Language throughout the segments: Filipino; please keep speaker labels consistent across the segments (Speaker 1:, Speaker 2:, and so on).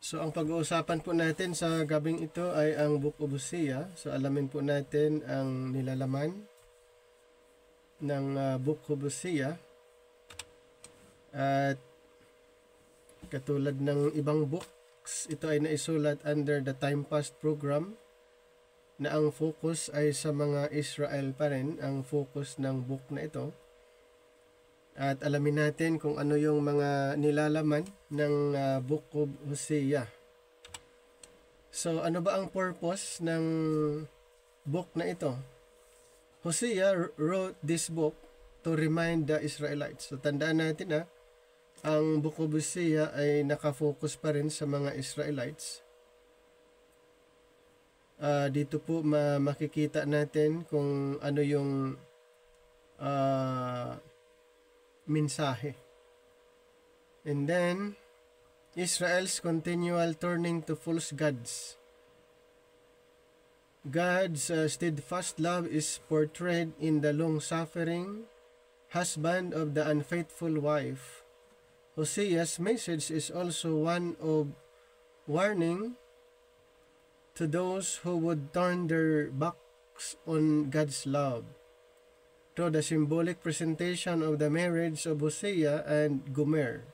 Speaker 1: So, ang pag-uusapan po natin sa gabing ito ay ang Book of Hosea. So, alamin po natin ang nilalaman ng Book of Hosea. At katulad ng ibang books, ito ay naisulat under the Time Past program na ang focus ay sa mga Israel pa rin, ang focus ng book na ito. At alamin natin kung ano yung mga nilalaman ng Book of Hosea. So, ano ba ang purpose ng book na ito? Hosea wrote this book to remind the Israelites. So, tandaan natin ang Book of Hosea ay nakafocus pa rin sa mga Israelites. Dito po makikita natin kung ano yung mensahe. And then, Israel's continual turning to false gods. God's steadfast love is portrayed in the long-suffering husband of the unfaithful wife. Hosea's message is also one of warning to those who would turn their backs on God's love. Through the symbolic presentation of the marriage of Hosea and Gomer,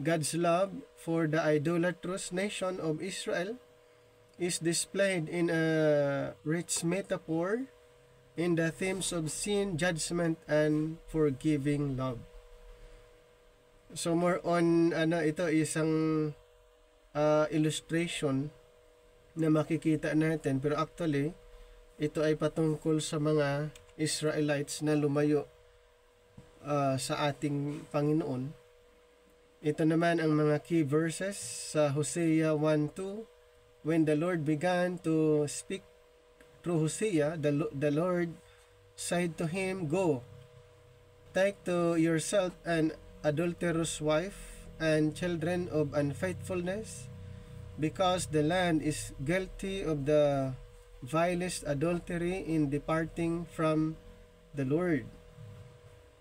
Speaker 1: God's love for the idolatrous nation of Israel is displayed in a rich metaphor in the themes of sin, judgment, and forgiving love. So more on ito isang illustration na makikita natin, pero actually ito ay patungkol sa mga Israelites na lumayo sa ating Panginoon. Ito naman ang mga key verses sa Hosea 1:2. When the Lord began to speak through Hosea, the Lord said to him, "Go, take to yourself an adulterous wife and children of unfaithfulness, because the land is guilty of the vilest adultery in departing from the Lord."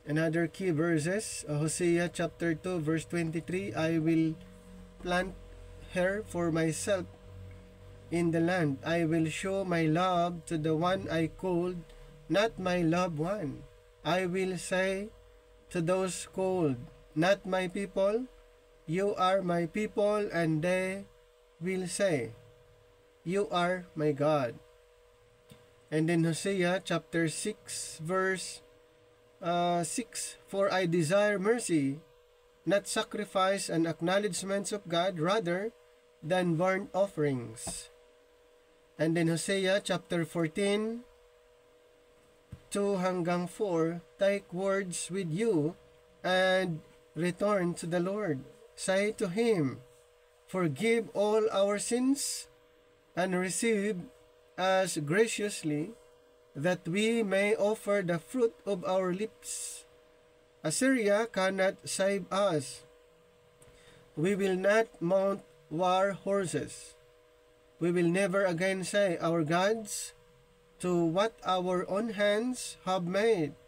Speaker 1: Another key verses, Hosea chapter 2 verse 23, I will plant her for myself in the land. I will show my love to the one I called, not my loved one. I will say to those called, not my people, you are my people, and they will say, you are my God. And in Hosea chapter 6 verse 6, for I desire mercy, not sacrifice and acknowledgments of God, rather than burnt offerings. And in Hosea chapter 14, 2 hanggang 4, take words with you and return to the Lord. Say to him, forgive all our sins and receive us graciously, that we may offer the fruit of our lips. Assyria cannot save us. We will not mount war horses. We will never again say, our gods, to what our own hands have made.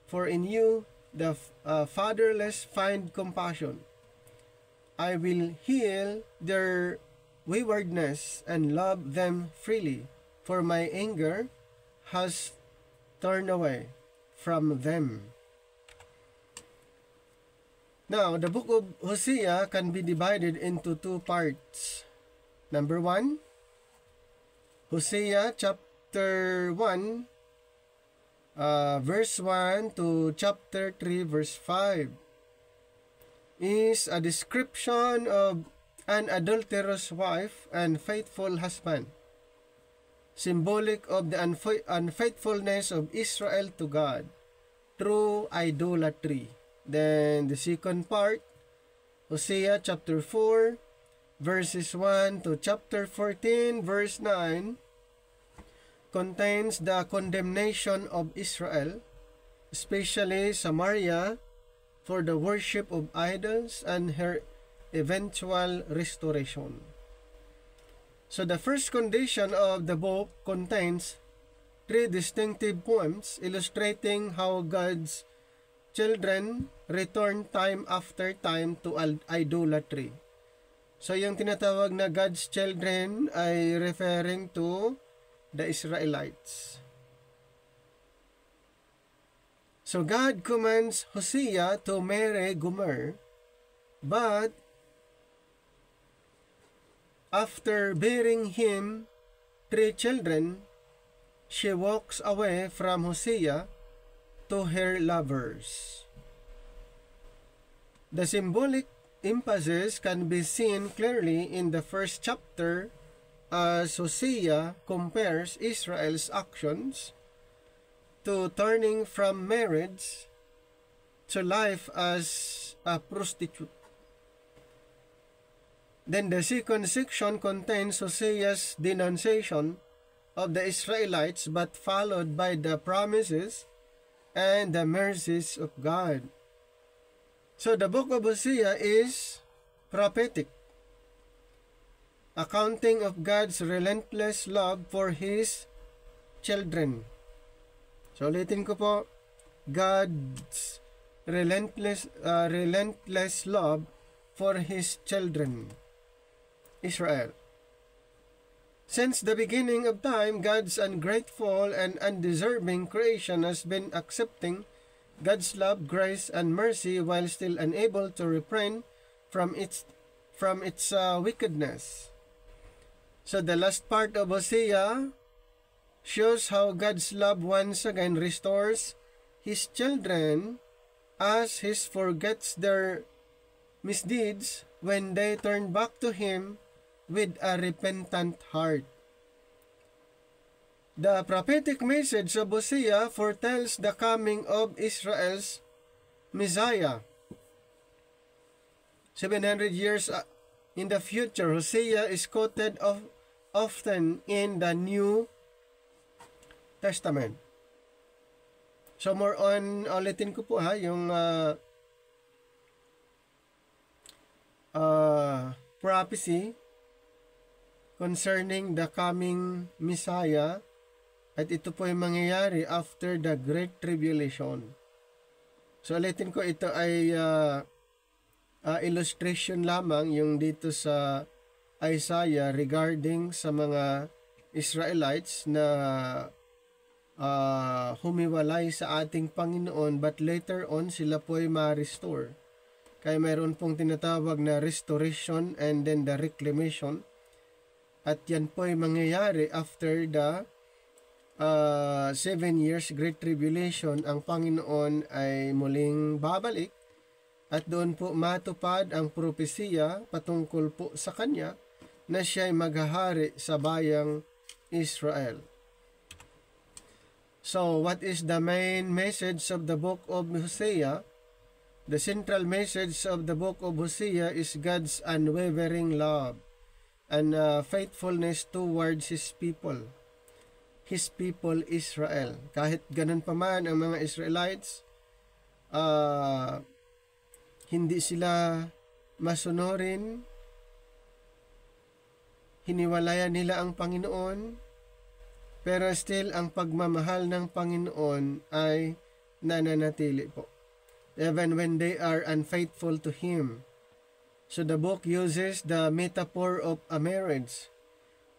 Speaker 1: For in you the fatherless find compassion. I will heal their waywardness and love them freely, for my anger has turned away from them. Now, the book of Hosea can be divided into two parts. Number 1, Hosea chapter 1, verse 1 to chapter 3, verse 5, is a description of an adulterous wife and faithful husband, symbolic of the unfaithfulness of Israel to God through idolatry. Then the second part, Hosea chapter 4, verses 1 to chapter 14, verse 9, contains the condemnation of Israel, especially Samaria, for the worship of idols and her eventual restoration. So the first condition of the book contains 3 distinctive poems illustrating how God's children return time after time to idolatry. So yung tinatawag na God's children ay referring to the Israelites. So God commands Hosea to marry Gomer, but after bearing him 3 children, she walks away from Hosea to her lovers. The symbolic emphasis can be seen clearly in the first chapter as Hosea compares Israel's actions to turning from marriage to life as a prostitute. Then the second section contains Hosea's denunciation of the Israelites, but followed by the promises and the mercies of God. So the book of Hosea is prophetic, accounting of God's relentless love for His children. So ulitin ko po, God's relentless love for His children, Israel. Since the beginning of time, God's ungrateful and undeserving creation has been accepting God's love, grace, and mercy while still unable to refrain from its wickedness. So the last part of Hosea shows how God's love once again restores His children as He forgets their misdeeds when they turn back to Him with a repentant heart. The prophetic message of Hosea foretells the coming of Israel's Messiah. 700 years in the future, Hosea is quoted often in the New Testament. So more on, ulitin ko po yung prophecy concerning the coming Messiah, at ito po ay mangyayari after the Great Tribulation. So ulitin ko, ito ay illustration lamang yung dito sa Isaiah regarding sa mga Israelites na humiwalay sa ating Panginoon, but later on sila po ay ma-restore. Kaya mayroon pong tinatawag na restoration and then the reclamation, at yan po ay mangyayari after the 7 years Great Tribulation. Ang Panginoon ay muling babalik at doon po matupad ang propesiya patungkol po sa Kanya na siya ay maghahari sa bayang Israel. So, what is the main message of the book of Hosea? The central message of the book of Hosea is God's unwavering love and faithfulness towards His people Israel. Kahit ganun pa man ang mga Israelites, hindi sila masunurin, hiniwalayan nila ang Panginoon, pero still, ang pagmamahal ng Panginoon ay nananatili po, even when they are unfaithful to Him. So the book uses the metaphor of a marriage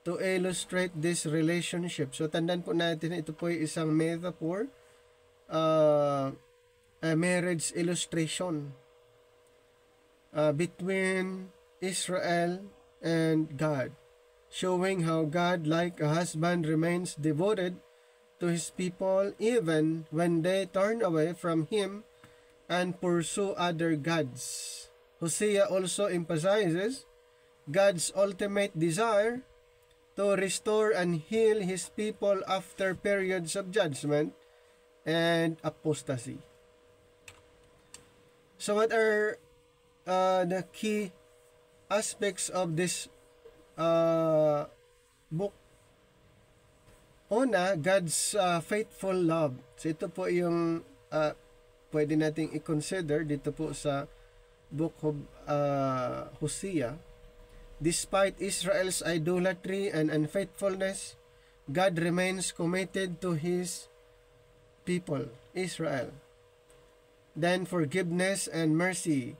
Speaker 1: to illustrate this relationship. So tandaan po natin, ito po ay isang metaphor, a marriage illustration between Israel and God, showing how God, like a husband, remains devoted to His people even when they turn away from Him and pursue other gods. Hosea also emphasizes God's ultimate desire to restore and heal His people after periods of judgment and apostasy. So what are the key aspects of this book? Una, God's faithful love. So ito po yung pwede nating i-consider dito po sa book of Hosea. Despite Israel's idolatry and unfaithfulness, God remains committed to His people, Israel. Then forgiveness and mercy.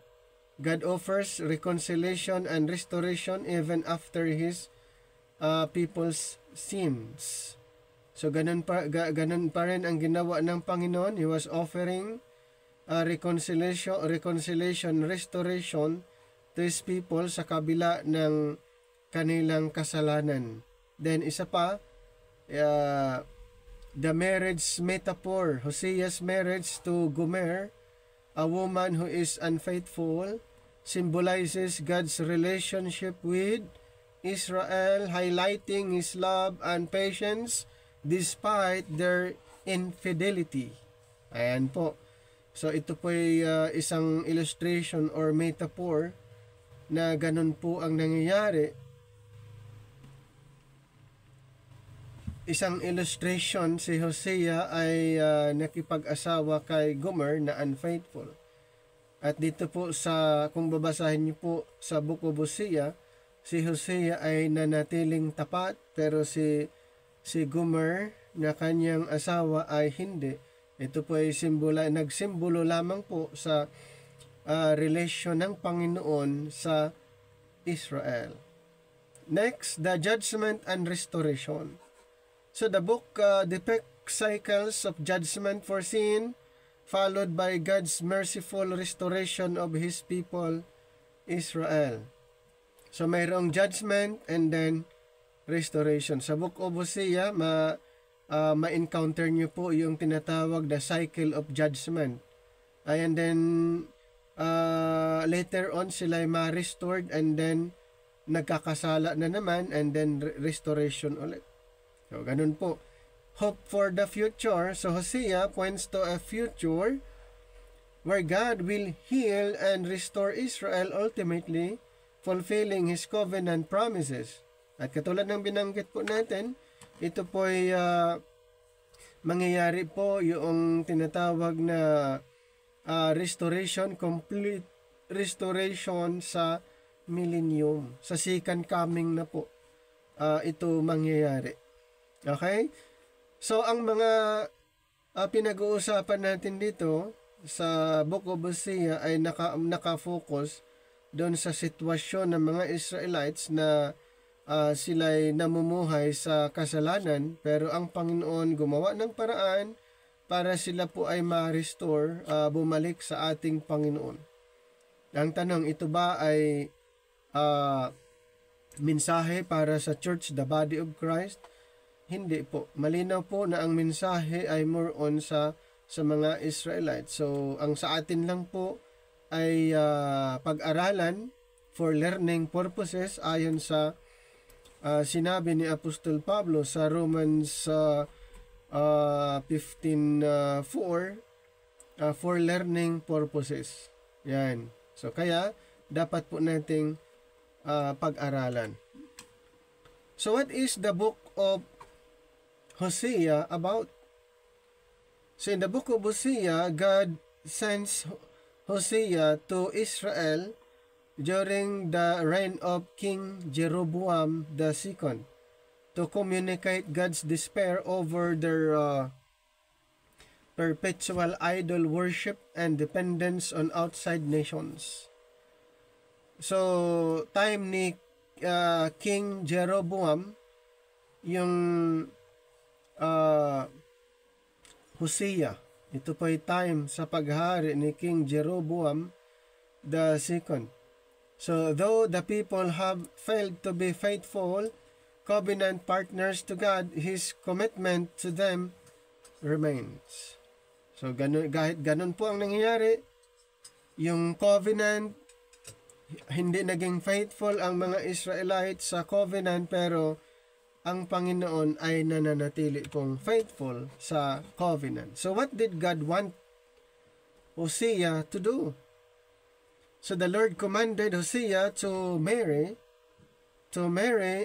Speaker 1: God offers reconciliation and restoration even after his people's sins. So ganun pa rin ang ginawa ng Panginoon. He was offering reconciliation, restoration to his people sa kabila ng kanilang kasalanan. Then isa pa, the marriage metaphor, Hosea's marriage to Gomer, a woman who is unfaithful, symbolizes God's relationship with Israel, highlighting his love and patience despite their infidelity. Ayan po. So ito po ay isang illustration or metaphor na ganun po ang nangyayari. Isang illustration, si Hosea ay nakipag-asawa kay Gomer na unfaithful. At dito po kung babasahin niyo po sa Book of Hosea, si Hosea ay nanatiling tapat, pero si Gomer na kanyang asawa ay hindi. Ito po ay nagsimbolo lamang po sa relasyon ng Panginoon sa Israel. Next, the judgment and restoration. So the book depicts cycles of judgment for sin, followed by God's merciful restoration of His people, Israel. So mayroong judgment and then restoration. Sa book of Hosea, ma-encounter nyo po yung tinatawag na cycle of judgment. And then later on sila ay ma-restored and then nagkakasala na naman and then restoration ulit. So, ganun po. Hope for the future. So, Hosea points to a future where God will heal and restore Israel ultimately, fulfilling His covenant promises. At katulad ng binanggit po natin, ito po ay mangyayari po yung tinatawag na restoration, complete restoration sa millennium. Sa second coming na po ito mangyayari. Okay? So, ang mga pinag-uusapan natin dito sa Book of Hosea ay nakafocus doon sa sitwasyon ng mga Israelites na sila'y namumuhay sa kasalanan, pero ang Panginoon gumawa ng paraan para sila po ay ma-restore, bumalik sa ating Panginoon. Ang tanong, ito ba ay mensahe para sa church, the body of Christ? Hindi po. Malinaw po na ang mensahe ay more on sa mga Israelites. So, ang sa atin lang po ay pag-aralan for learning purposes ayon sa sinabi ni Apostol Pablo sa Romans 15:4, for learning purposes. Yan. So, kaya dapat po nating pag-aralan. So, what is the book of Hosea about? So in the book of Hosea, God sends Hosea to Israel during the reign of King Jeroboam II to communicate God's despair over their perpetual idol worship and dependence on outside nations. So time ni King Jeroboam, yung Hosea. Ito po ay time sa paghari ni King Jeroboam II. So, though the people have failed to be faithful covenant partners to God, His commitment to them remains. So, kahit ganun po ang nangyayari, yung covenant, hindi naging faithful ang mga Israelites sa covenant, pero ang Panginoon ay nananatili pong faithful sa covenant. So what did God want Hosea to do? So the Lord commanded Hosea to marry,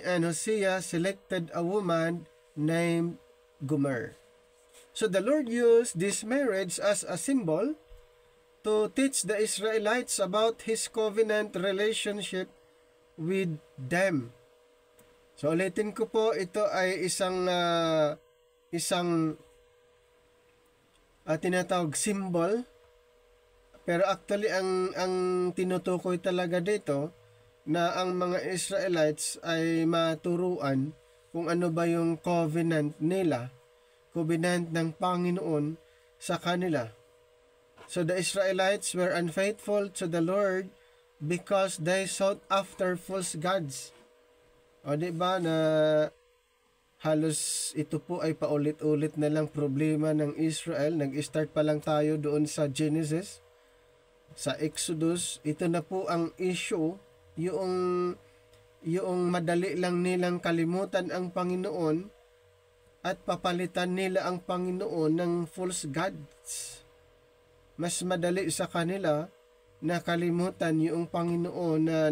Speaker 1: and Hosea selected a woman named Gomer. So the Lord used this marriage as a symbol to teach the Israelites about His covenant relationship with them. So ulitin ko po, ito ay isang tinatawag symbol Pero actually, ang tinutukoy talaga dito, na ang mga Israelites ay maturuan kung ano ba yung covenant nila, covenant ng Panginoon sa kanila. So the Israelites were unfaithful to the Lord because they sought after false gods. O di ba na halos ito po ay paulit-ulit na lang problema ng Israel. Nag-start pa lang tayo doon sa Genesis, sa Exodus. Ito na po ang issue, yung madali lang nilang kalimutan ang Panginoon at papalitan nila ang Panginoon ng false gods. Mas madali sa kanila na kalimutan yung Panginoon na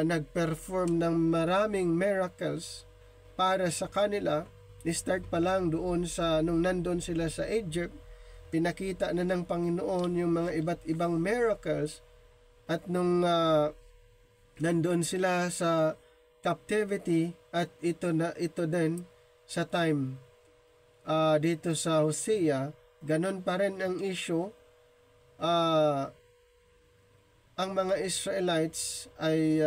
Speaker 1: nag-perform ng maraming miracles para sa kanila. Start pa lang doon sa nung nandun sila sa Egypt, pinakita na ng Panginoon yung mga iba't ibang miracles. At nung nandun sila sa captivity, at ito din sa time dito sa Hosea, ganon pa rin ang issue. Ang mga Israelites ay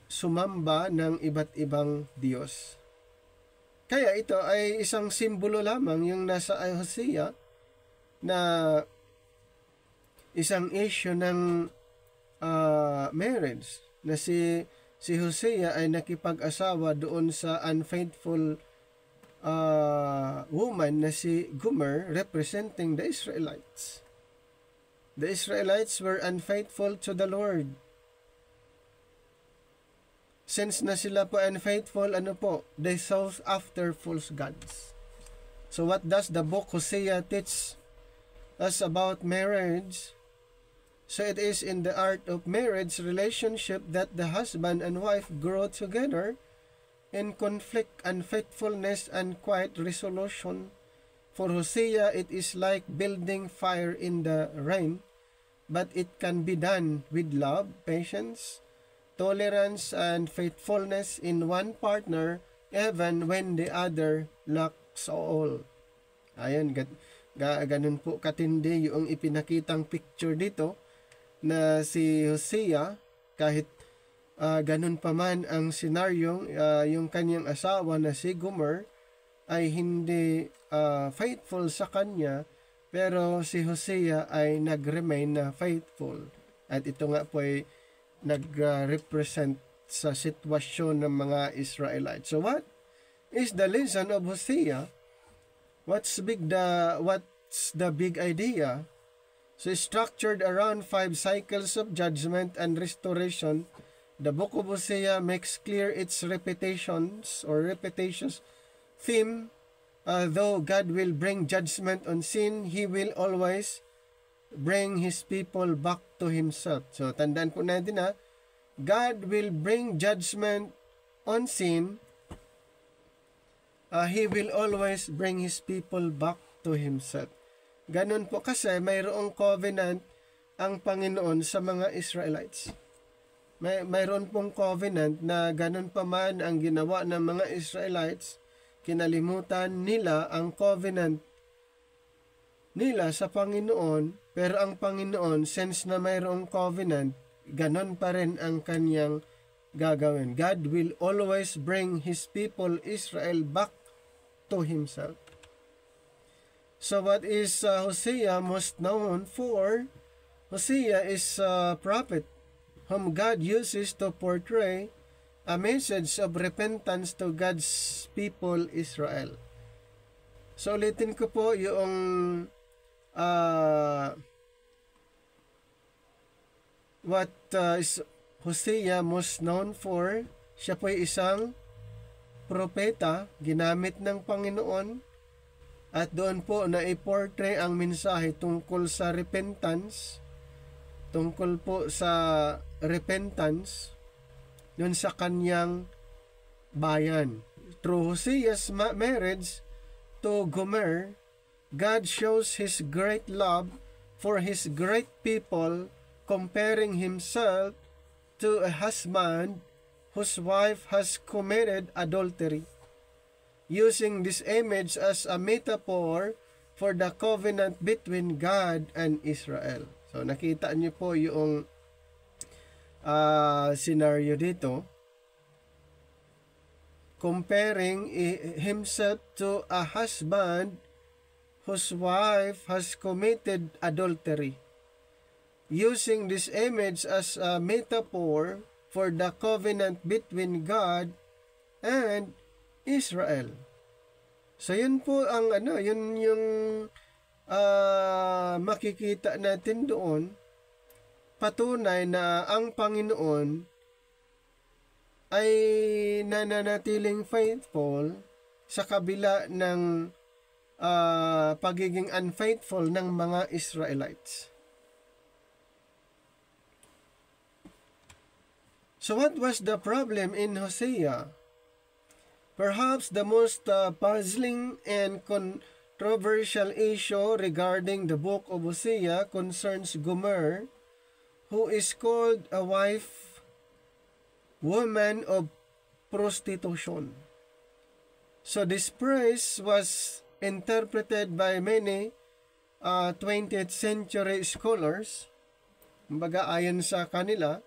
Speaker 1: sumamba ng iba't ibang Diyos. Kaya ito ay isang simbolo lamang yung nasa Hosea, na isang issue ng marriage, na si Hosea ay nakipag-asawa doon sa unfaithful woman na si Gomer, representing the Israelites. The Israelites were unfaithful to the Lord. Since na sila po unfaithful, they sought after false gods. So what does the book Hosea teach us about marriage? So it is in the art of marriage relationship that the husband and wife grow together in conflict, unfaithfulness, and quiet resolution. For Hosea, it is like building fire in the rain, but it can be done with love, patience, tolerance, and faithfulness in one partner, even when the other lacks all. Ayan, ganun po katindi yung ipinakitang picture dito, na si Hosea, kahit ganun pa man ang senaryong, yung kanyang asawa na si Gomer ay hindi faithful sa kanya, pero si Hosea ay nag-remain na faithful. At ito nga po ay nag-represent sa sitwasyon ng mga Israelites. So what is the lesson of Hosea? What's the big idea? So structured around 5 cycles of judgment and restoration, the book of Hosea makes clear its repetitions theme. Though God will bring judgment on sin, He will always bring His people back to Himself. So tandaan po natin God will bring judgment on sin. He will always bring His people back to Himself. Ganun po kasi mayroong covenant ang Panginoon sa mga Israelites. Mayroon pong covenant na ganun pa man ang ginawa ng mga Israelites, kinalimutan nila ang covenant nila sa Panginoon, pero ang Panginoon, since na mayroong covenant, ganon pa rin ang kanyang gagawin. God will always bring His people Israel back to Himself. So what is Hosea most known for? Hosea is a prophet whom God uses to portray a message of repentance to God's people Israel. So ulitin ko po yung what is Hosea most known for. Siya po ay isang propeta ginamit ng Panginoon, at doon po na i-portray ang mensahe tungkol sa repentance, tungkol po sa repentance doon sa kanyang bayan. Through Hosea's marriage to Gomer, God shows His great love for His great people, comparing Himself to a husband whose wife has committed adultery. Using this image as a metaphor for the covenant between God and Israel. So nakita niyo po yung scenario dito, comparing himself to a husband whose wife has committed adultery, using this image as a metaphor for the covenant between God and Israel. So yun po ang yun yung makikita natin doon, patunay na ang Panginoon ay nananatiling faithful sa kabila ng pagiging unfaithful ng mga Israelites. So what was the problem in Hosea? Perhaps the most puzzling and controversial issue regarding the book of Hosea concerns Gomer, who is called a woman of prostitution. So this phrase was interpreted by many 20th century scholars, kumbaga ayon sa kanila,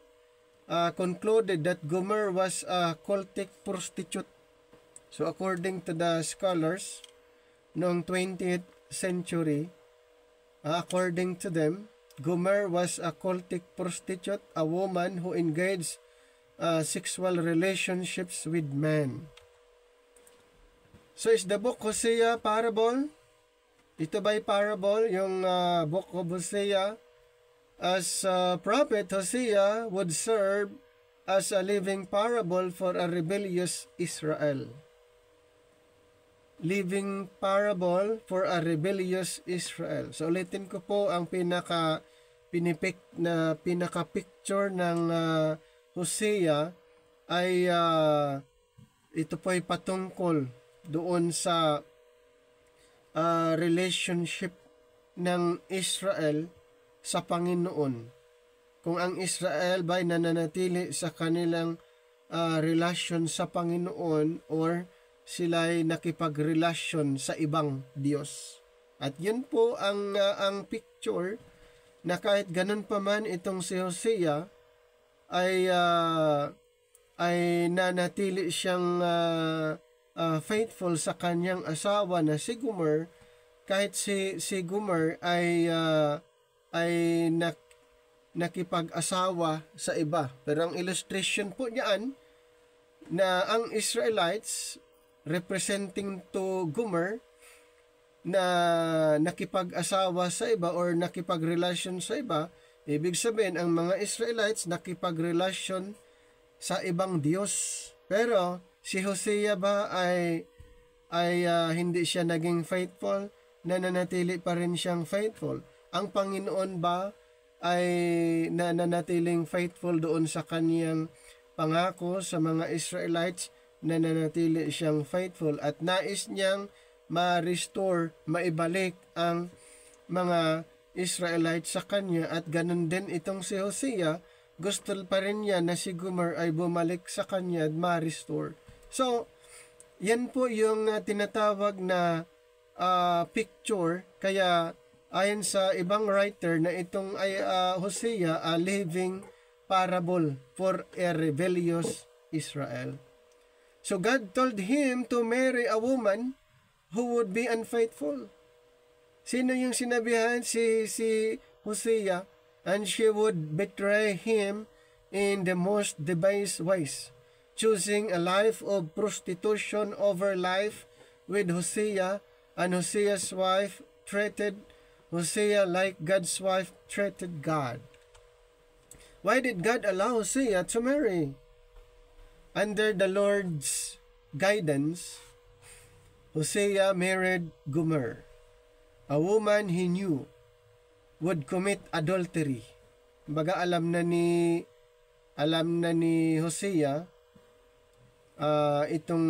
Speaker 1: concluded that Gomer was a cultic prostitute. So according to the scholars noong 20th century, according to them, Gomer was a cultic prostitute, a woman who engaged sexual relationships with men. So is the book Hosea parable? Ito ba'y parable? Yung book of Hosea, as prophet Hosea would serve as a living parable for a rebellious Israel. Living parable for a rebellious Israel. So ulitin ko po ang pinaka-picture ng Hosea ay ito po ay patungkol doon sa relationship ng Israel sa Panginoon. Kung ang Israel ba'y nananatili sa kanilang relasyon sa Panginoon or sila'y nakipagrelasyon sa ibang Diyos. At yun po ang picture na kahit ganun pa man itong si Hosea ay nanatili siyang faithful sa kanyang asawa na si Gomer, kahit si Gomer ay nakipag-asawa sa iba. Pero ang illustration po niyan na ang Israelites representing to Gomer na nakipag-asawa sa iba or nakipagrelasyon sa iba, ibig sabihin ang mga Israelites nakipagrelasyon sa ibang Diyos. Pero si Hosea ba ay hindi siya naging faithful? Nananatili pa rin siyang faithful. Ang Panginoon ba ay nananatiling faithful doon sa kaniyang pangako sa mga Israelites? Nananatili siyang faithful at nais niyang ma-restore, maibalik ang mga Israelites sa kanya, at ganun din itong si Hosea, gusto pa rin niya na si Gomer ay bumalik sa kanya at ma-restore. So, yan po yung tinatawag na picture. Kaya ayon sa ibang writer na itong ay Hosea, a living parable for a rebellious Israel. So God told him to marry a woman who would be unfaithful. Sino yung sinabihan? Si Hosea. And she would betray him in the most debased ways, choosing a life of prostitution over life with Hosea, and Hosea's wife treated Hosea like God's wife treated God. Why did God allow Hosea to marry? Under the Lord's guidance, Hosea married Gomer, a woman he knew would commit adultery. Baga alam na ni Hosea itong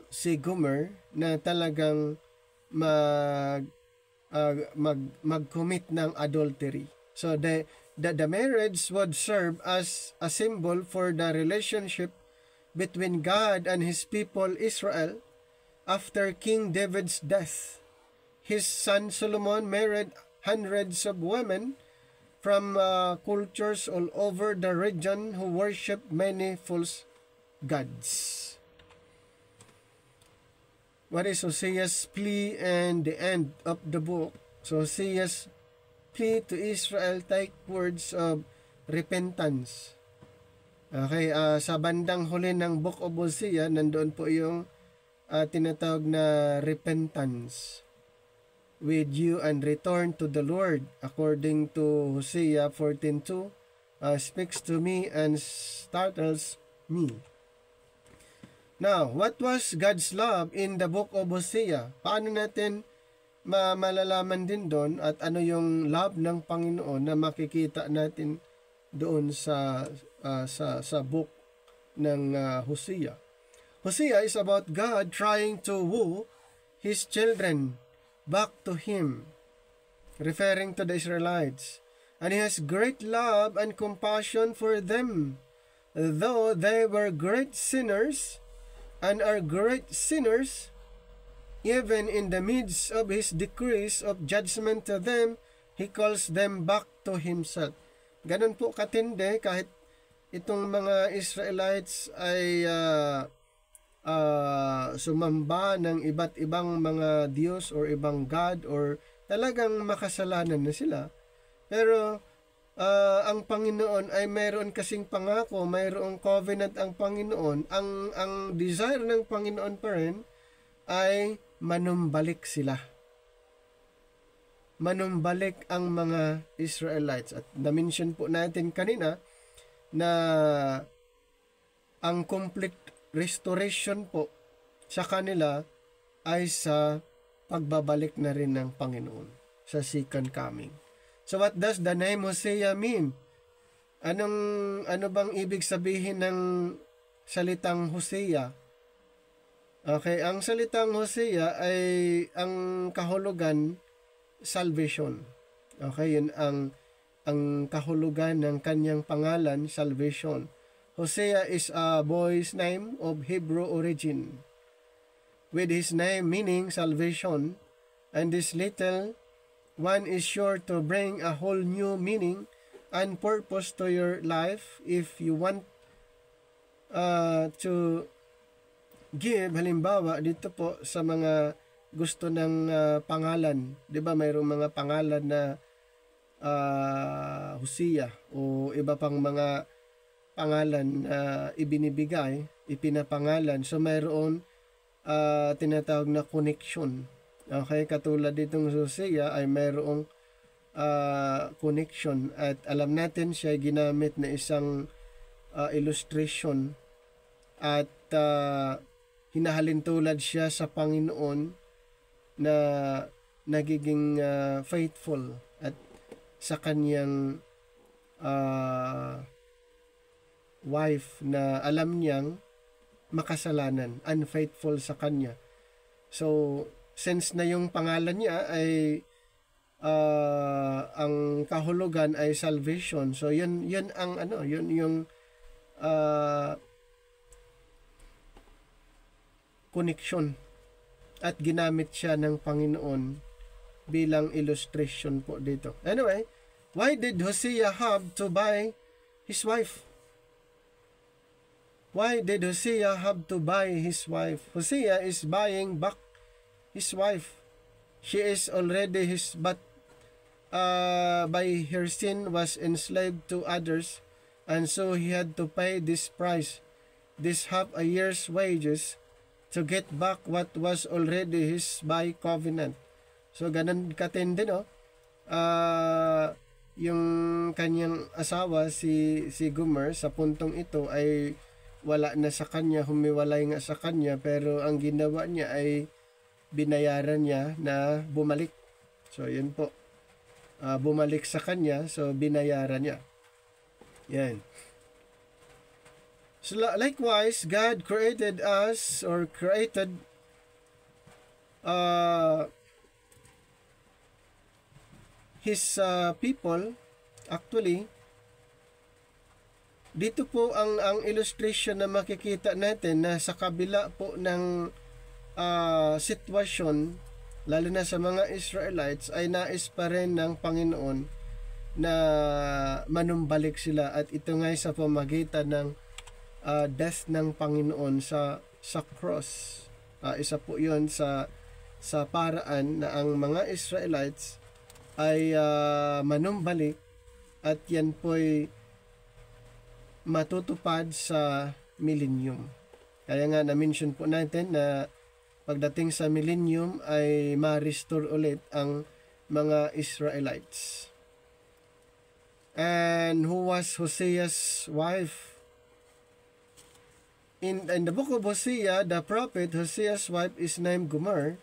Speaker 1: si Gomer na talagang mag-commit ng adultery. So the marriage would serve as a symbol for the relationship between God and his people Israel after King David's death. his son Solomon married hundreds of women from cultures all over the region who worship many false gods. What is Hosea's plea and the end of the book? So Hosea's plea to Israel take words of repentance. Okay, sa bandang huli ng Book of Hosea, nandoon po yung tinatawag na repentance. With you and return to the Lord, according to Hosea 14:2, speaks to me and startles me. Now, what was God's love in the book of Hosea? Paano natin malalaman din doon at ano yung love ng Panginoon na makikita natin doon sa book ng Hosea? Hosea is about God trying to woo His children back to Him, referring to the Israelites. And He has great love and compassion for them, though they were great sinners and are great sinners. Even in the midst of His decrees of judgment to them, He calls them back to Himself. Ganun po katindi kahit itong mga Israelites ay sumamba ng iba't ibang mga Diyos or ibang God or talagang makasalanan na sila. Pero ang Panginoon ay mayroon kasing pangako, mayroong covenant ang Panginoon. Ang desire ng Panginoon pa rin ay manumbalik sila. Manumbalik ang mga Israelites. At na-mention po natin kanina na ang complete restoration po sa kanila ay sa pagbabalik na rin ng Panginoon sa second coming. So what does the name Hosea mean? Ano bang ibig sabihin ng salitang Hosea? Okay, ang salitang Hosea ay ang kahulugan salvation. Okay, yun ang kahulugan ng kanyang pangalan, salvation. Hosea is a boy's name of Hebrew origin, with his name meaning salvation, and this little one is sure to bring a whole new meaning and purpose to your life if you want to give. Halimbawa, dito po sa mga gusto ng pangalan, di ba mayroong mga pangalan na Hosea o iba pang mga pangalan ibinibigay, ipinapangalan. So mayroon tinatawag na connection. Okay, katulad ditong Hosea ay mayroong connection at alam natin siya ginamit na isang illustration at hinahalintulad siya sa Panginoon na nagiging faithful at sa kanyang wife na alam niyang makasalanan, unfaithful sa kanya. So, since na yung pangalan niya ay ang kahulugan ay salvation. So, yun ang yun yung connection at ginamit siya ng Panginoon bilang illustration po dito. Anyway, why did Hosea have to buy his wife? Why did Hosea have to buy his wife? Hosea is buying back his wife. She is already his, but by her sin was enslaved to others, and so he had to pay this price, this half a year's wages, to get back what was already his by covenant. So ganun katindi, no? Yung kanyang asawa si Gomer sa puntong ito ay wala na sa kanya, humiwalay nga sa kanya, pero ang ginawa niya ay binayaran niya na bumalik. So yun po, bumalik sa kanya, so binayaran niya. Yan. So likewise, God created us or created His people. Actually, dito po ang illustration na makikita natin na sa kabila po ng sitwasyon lalo na sa mga Israelites, ay nais pa rin ng Panginoon na manumbalik sila, at ito nga sa pamagitan ng death ng Panginoon sa cross. Isa po 'yon sa paraan na ang mga Israelites ay manumbalik, at yan po'y matutupad sa millennium. Kaya nga na-mention po natin na pagdating sa millennium ay ma-restore ulit ang mga Israelites. And who was Hosea's wife? In the book of Hosea, the prophet Hosea's wife is named Gomer.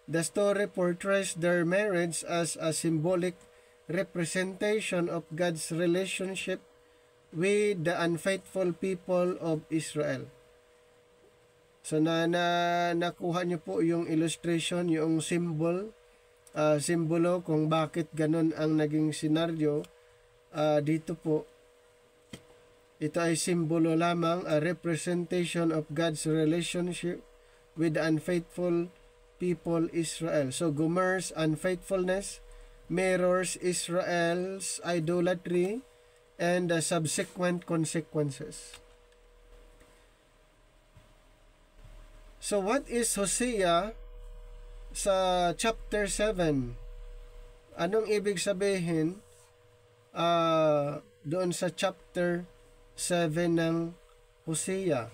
Speaker 1: The story portrays their marriage as a symbolic representation of God's relationship with the unfaithful people of Israel. So nakuha niyo po yung illustration, yung simbolo kung bakit ganun ang naging senaryo. Dito po, ito ay simbolo lamang, a representation of God's relationship with the unfaithful people Israel. So Gomer's unfaithfulness mirrors Israel's idolatry and the subsequent consequences. So what is Hosea sa chapter 7? Anong ibig sabihin doon sa chapter 7 ng Hosea?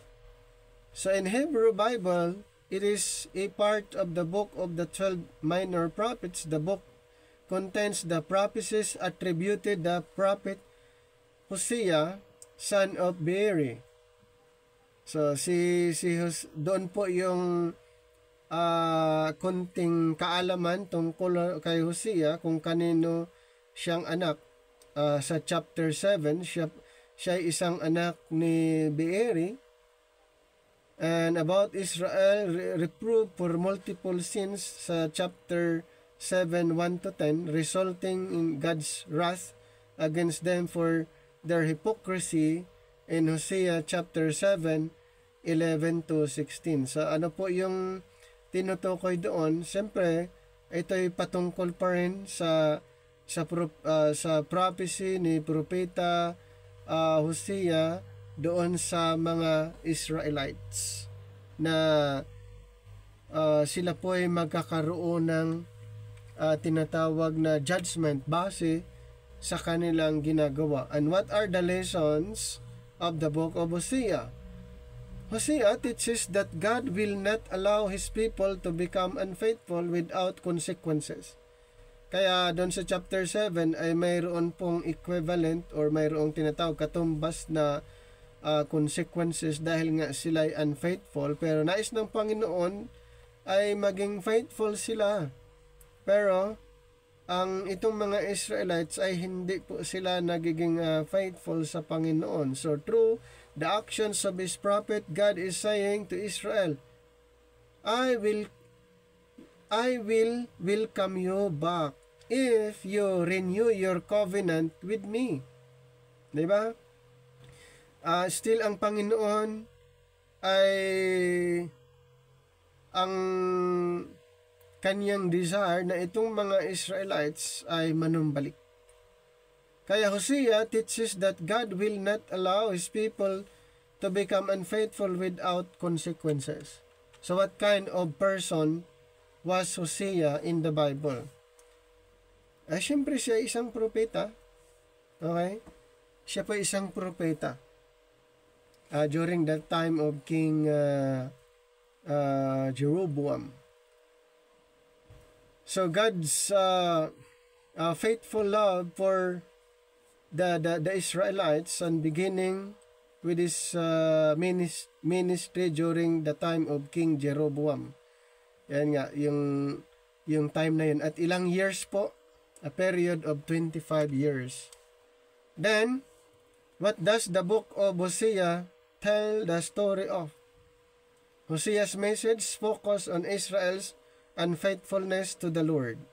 Speaker 1: So in Hebrew Bible, it is a part of the book of the 12 minor prophets. The book contains the prophecies attributed the prophet Hosea, son of Beeri. So doon po yung konting kaalaman tungkol kay Hosea, kung kanino siyang anak. Sa chapter 7, siya ay isang anak ni Beeri. And about Israel, reproof for multiple sins sa chapter 7, 1-10, resulting in God's wrath against them for their hypocrisy in Hosea chapter 7, 11-16. So ano po yung tinutukoy doon? Siyempre, ito ay patungkol pa rin sa prophecy ni Propeta Hosea doon sa mga Israelites na sila po ay magkakaroon ng tinatawag na judgment base sa kanilang ginagawa. And what are the lessons of the book of Hosea? Hosea teaches that God will not allow His people to become unfaithful without consequences. Kaya doon sa chapter 7 ay mayroon pong equivalent or mayroong tinatawag katumbas na consequences dahil nga sila ay unfaithful, pero nais ng Panginoon ay maging faithful sila. Pero ang itong mga Israelites ay hindi po sila nagiging faithful sa Panginoon. So through the actions of His prophet, God is saying to Israel, I will welcome you back if you renew your covenant with me. Diba? Still ang Panginoon ay ang kanyang desire na itong mga Israelites ay manumbalik. Kaya Hosea teaches that God will not allow His people to become unfaithful without consequences. So what kind of person was Hosea in the Bible? Siyempre siya isang propeta. Okay? Siya po isang propeta. During that time of King Jeroboam. So God's faithful love for the Israelites and beginning with His ministry during the time of King Jeroboam. Yan nga, yung time na yun. At ilang years po, a period of 25 years. Then, what does the book of Hosea tell the story of? Hosea's message focus on Israel's unfaithfulness to the Lord.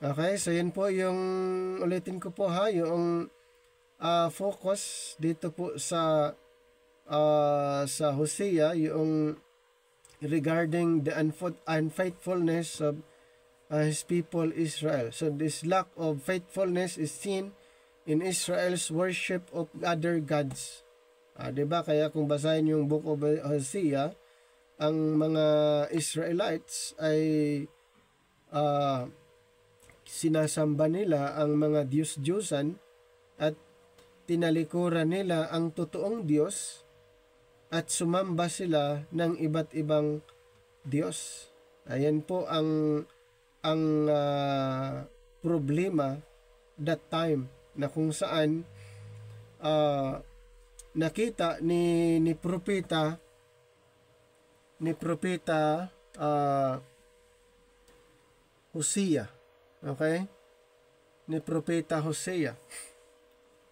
Speaker 1: Okay, so yun po yung, ulitin ko po yung focus dito po sa Hosea, yung regarding the unfaithfulness of his people Israel. So this lack of faithfulness is seen in Israel's worship of other gods. Diba? Kaya kung basahin yung Book of Hosea, ang mga Israelites ay sinasamba nila ang mga Diyos-Diyosan at tinalikuran nila ang totoong Diyos at sumamba sila ng iba't ibang Diyos. Ayan po ang problema that time na kung saan nakita ni propeta Hosea. Okay? Ni propeta Hosea.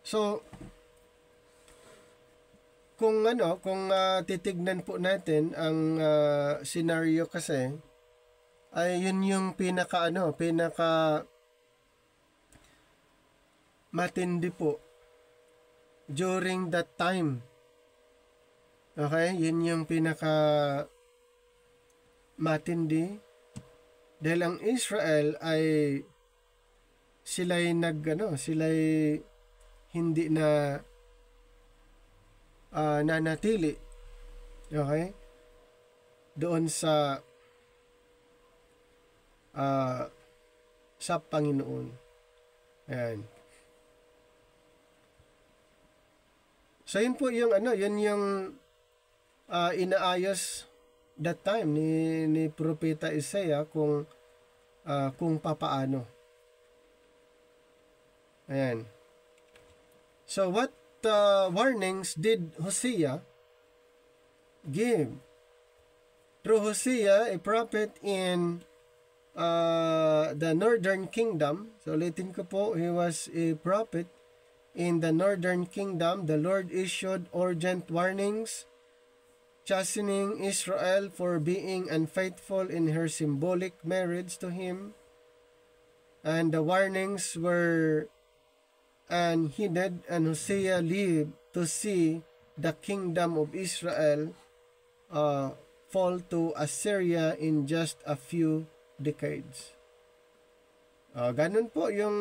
Speaker 1: So kung titignan po natin ang scenario kasi ay yun yung pinaka matindi po during that time. Okay? Yun yung pinaka matindi dahil ang Israel ay sila'y hindi na nanatili, okay, doon sa Panginoon. Ayan. So yun po yung inaayos that time ni propeta Isaiah kung papaano. Ayan. So what warnings did Hosea give? Through Hosea, a prophet in the northern kingdom. So ulitin ko po, he was a prophet in the northern kingdom. The Lord issued urgent warnings, chastening Israel for being unfaithful in her symbolic marriage to him. And the warnings were unheeded, and Hosea lived to see the kingdom of Israel fall to Assyria in just a few decades. Ganun po yung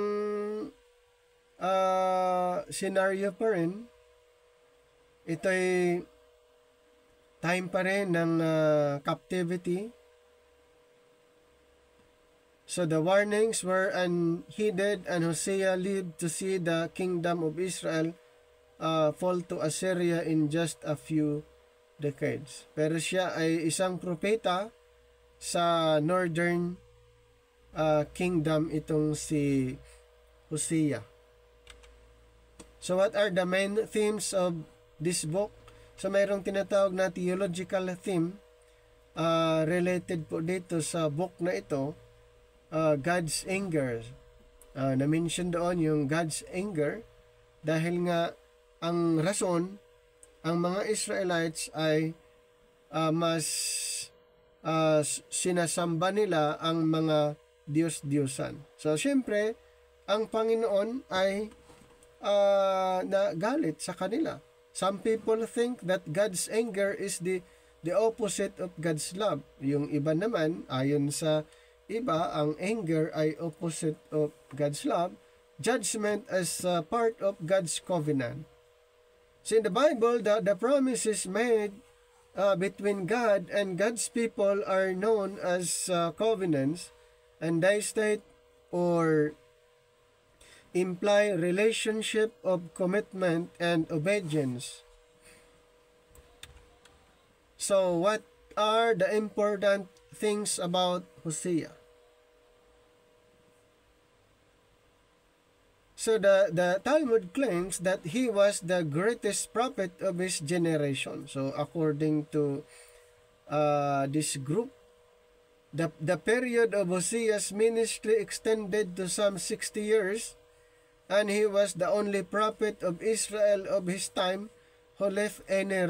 Speaker 1: scenario pa rin. Ito'y time pa rin ng captivity. So the warnings were unheeded, and Hosea lived to see the kingdom of Israel fall to Assyria in just a few decades. Pero siya ay isang propeta sa northern kingdom, itong si Hosea. So what are the main themes of this book? So mayroong tinatawag na theological theme related po dito sa book na ito. God's anger. Na-mention doon yung God's anger dahil nga ang rason, ang mga Israelites ay mas sinasamba nila ang mga Diyos-Diyosan. So, syempre, ang Panginoon ay nagalit sa kanila. Some people think that God's anger is the opposite of God's love. Yung iba naman, ayon sa iba, ang anger ay opposite of God's love. Judgment as part of God's covenant. So in the Bible, the promises made between God and God's people are known as covenants, and they state or imply relationship of commitment and obedience. So what are the important things about Hosea? So the Talmud claims that he was the greatest prophet of his generation. So according to this group, the period of Hosea's ministry extended to some 60 years, and he was the only prophet of Israel of his time who left any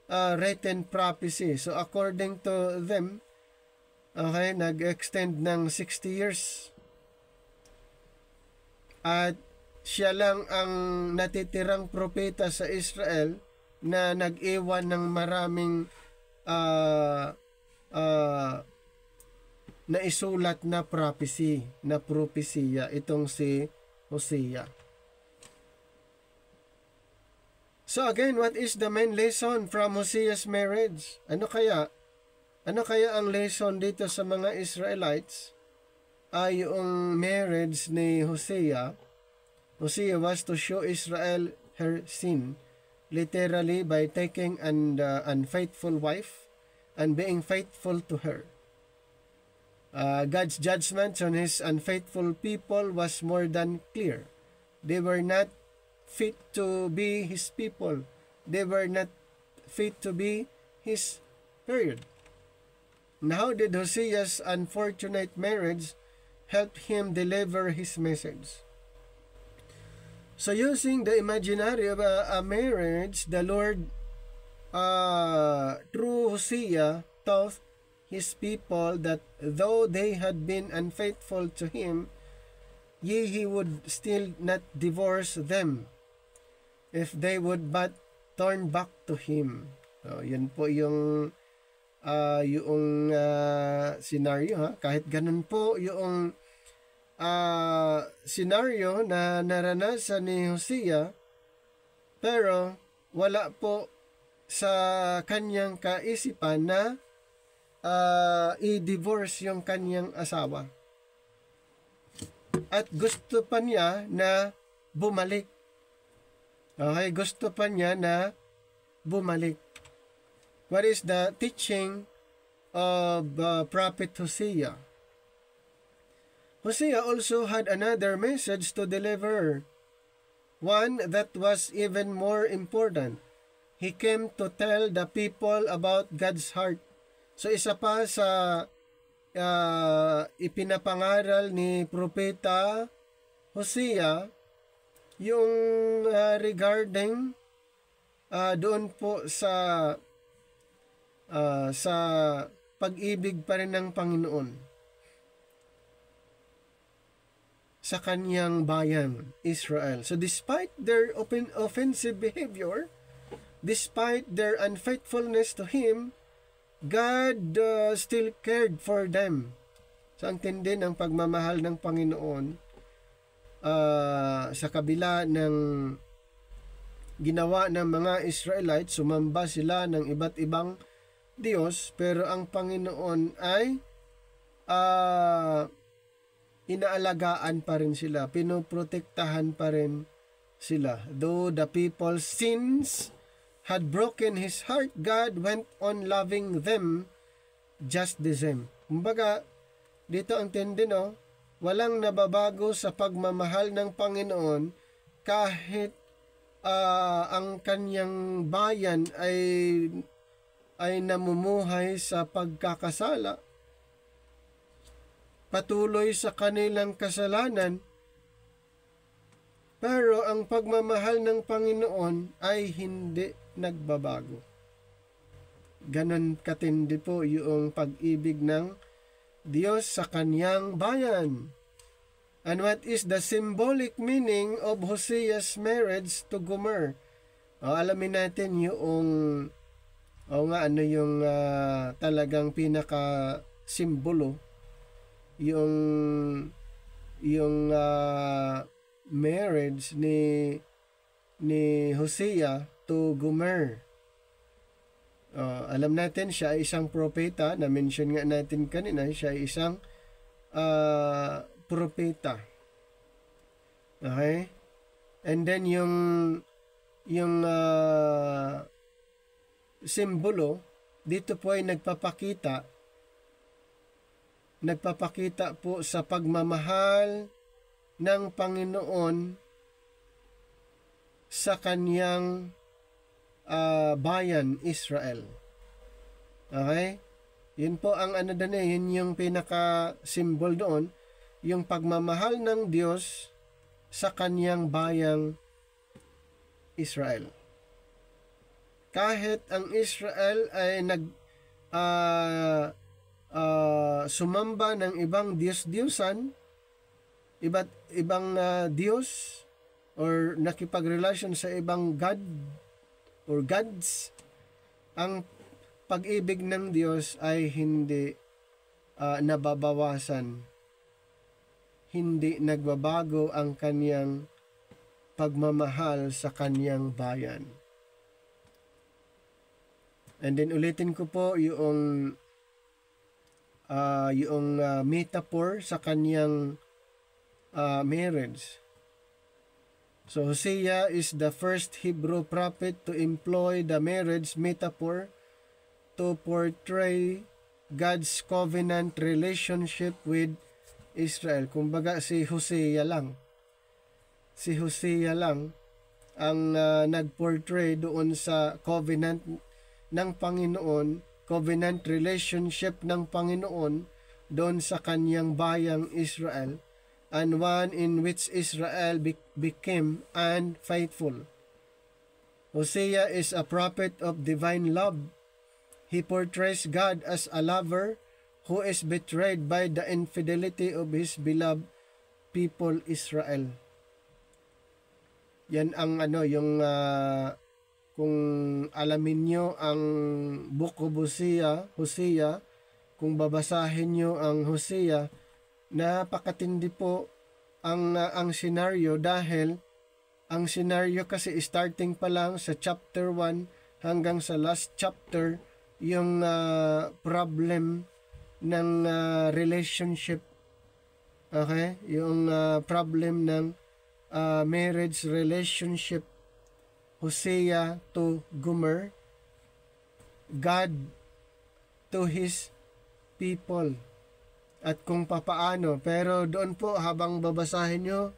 Speaker 1: written prophecy. So according to them, okay, nag-extend ng 60 years. At siya lang ang natitirang propeta sa Israel na nag-iwan ng maraming na isulat na prophecy, na propesya itong si Hosea. So again, what is the main lesson from Hosea's marriage? Ano kaya ang lesson dito sa mga Israelites? Yung marriage ni Hosea. Hosea was to show Israel her sin, literally by taking an unfaithful wife and being faithful to her. God's judgment on his unfaithful people was more than clear. They were not fit to be his people. They were not fit to be his period. And how did Hosea's unfortunate marriage help him deliver his message? So using the imaginary of a marriage, the Lord, through Hosea, taught his people that though they had been unfaithful to him, he would still not divorce them if they would but turn back to him. So, yun po yung scenario, ha? Kahit ganun po yung scenario na naranasan ni Hosea, pero wala po sa kanyang kaisipan na i-divorce yung kanyang asawa. At gusto pa niya na bumalik. Okay, gusto pa niya na bumalik. What is the teaching of Prophet Hosea? Hosea also had another message to deliver, one that was even more important. He came to tell the people about God's heart. So isa pa sa ipinapangaral ni Propeta Hosea, yung regarding doon po sa pag-ibig pa rin ng Panginoon sa kanyang bayan, Israel. So despite their offensive behavior, despite their unfaithfulness to Him, God still cared for them. So ang tindi ng pagmamahal ng Panginoon, sa kabila ng ginawa ng mga Israelites, sumamba sila ng iba't ibang Diyos, pero ang Panginoon ay inaalagaan pa rin sila, pinoprotektahan pa rin sila. Though the people's sins had broken His heart, God went on loving them just the same. Kumbaga, dito ang tindi, no? Walang nababago sa pagmamahal ng Panginoon kahit ang kanyang bayan ay namumuhay sa pagkakasala, patuloy sa kanilang kasalanan, pero ang pagmamahal ng Panginoon ay hindi nagbabago. Ganon katindi po yung pag-ibig ng Diyos sa kanyang bayan. And what is the symbolic meaning of Hosea's marriage to Gomer? Alamin natin yung ano yung talagang pinaka simbolo, yung marriage ni Hosea to Gomer. Alam natin siya ay isang propeta, na-mention nga natin kanina, siya ay isang propeta. Okay? And then yung simbolo dito po ay nagpapakita po sa pagmamahal ng Panginoon sa kanyang bayan, Israel. Okay? Yun po ang ano doon yun yung pinaka-symbol doon, yung pagmamahal ng Diyos sa kanyang bayang Israel. Kahit ang Israel ay sumamba ng ibang Diyos-Diyosan, iba't ibang Diyos, or nakipagrelasyon sa ibang God or gods, ang pag-ibig ng Diyos ay hindi nababawasan. Hindi nagbabago ang kanyang pagmamahal sa kanyang bayan. And then ulitin ko po yung metaphor sa kanyang marriage. So Hosea is the first Hebrew prophet to employ the marriage metaphor to portray God's covenant relationship with Israel. Kumbaga si Hosea lang. Si Hosea lang ang nag-portray doon sa covenant ng Panginoon, covenant relationship ng Panginoon doon sa kanyang bayang Israel, and one in which Israel became unfaithful. Hosea is a prophet of divine love. He portrays God as a lover who is betrayed by the infidelity of his beloved people Israel. Yan ang kung alamin nyo ang Book of Hosea, kung babasahin nyo ang Hosea, napakatindi po ang senaryo, dahil ang senaryo kasi starting pa lang sa chapter 1 hanggang sa last chapter, yung problem ng relationship, okay? Yung problem ng marriage relationship, Hosea to Gomer, God to his people, at kung papaano. Pero doon po, habang babasahin nyo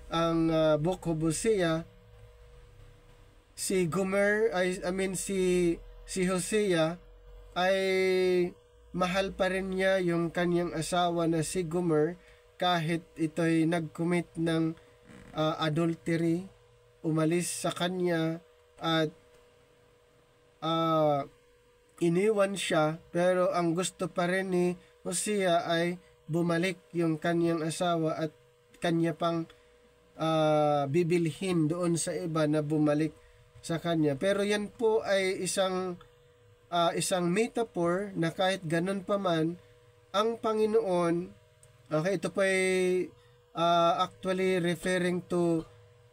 Speaker 1: ang Book of Hosea, si Gomer, si Hosea ay mahal pa rin niya yung kanyang asawa na si Gomer, kahit ito'y nag-commit ng adultery, umalis sa kanya at iniwan siya, pero ang gusto pa rin ni Hosea ay bumalik yung kanyang asawa at kanya pang bibilhin doon sa iba na bumalik sa kanya. Pero yan po ay isang metaphor na kahit ganun pa man, ang Panginoon, okay, ito po ay actually referring to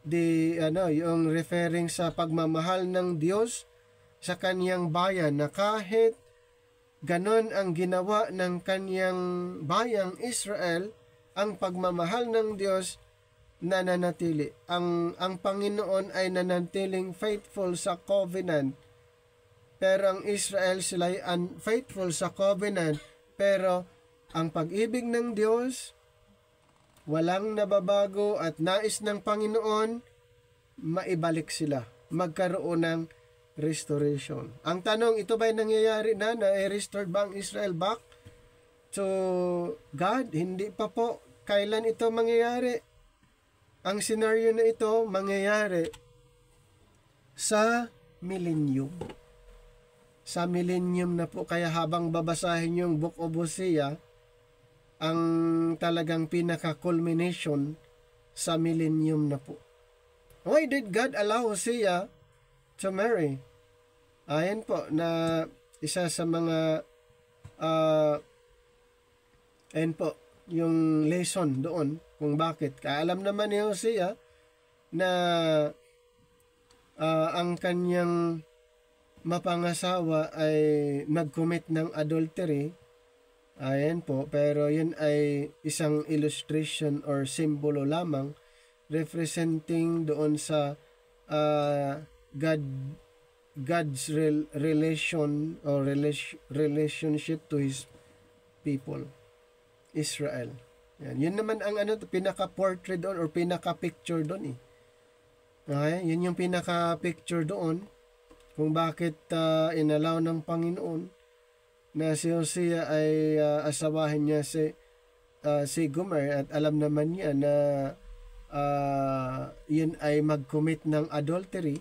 Speaker 1: yung referring sa pagmamahal ng Diyos sa kanyang bayan, na kahit ganon ang ginawa ng kanyang bayang Israel, ang pagmamahal ng Diyos nananatili. Ang Panginoon ay nanatiling faithful sa covenant, pero ang Israel sila'y unfaithful sa covenant. Pero ang pag-ibig ng Diyos walang nababago, at nais ng Panginoon maibalik sila, magkaroon ng restoration. Ang tanong, ito ba'y nangyayari na restored ba ang Israel back to God? Hindi pa po. Kailan ito mangyayari? Ang scenario na ito mangyayari sa millennium. Sa millennium na po. Kaya habang babasahin yung Book of Hosea, ang talagang pinaka-culmination sa millennium na po. Why did God allow Hosea to marry? Ayan po, na isa sa mga ayan po, yung lesson doon kung bakit. Kaalam naman ni Hosea na ang kanyang mapangasawa ay nag-commit ng adultery. Ayan po, pero yun ay isang illustration or simbolo lamang representing doon sa God's relation or relationship to his people, Israel. Yan. Yun naman ang pinaka-portrait doon or pinaka-picture doon eh. Okay? Yun yung pinaka-picture doon kung bakit inalaw ng Panginoon na si Hosea ay asawahin niya si Gomer, at alam naman niya na yun ay mag-commit ng adultery.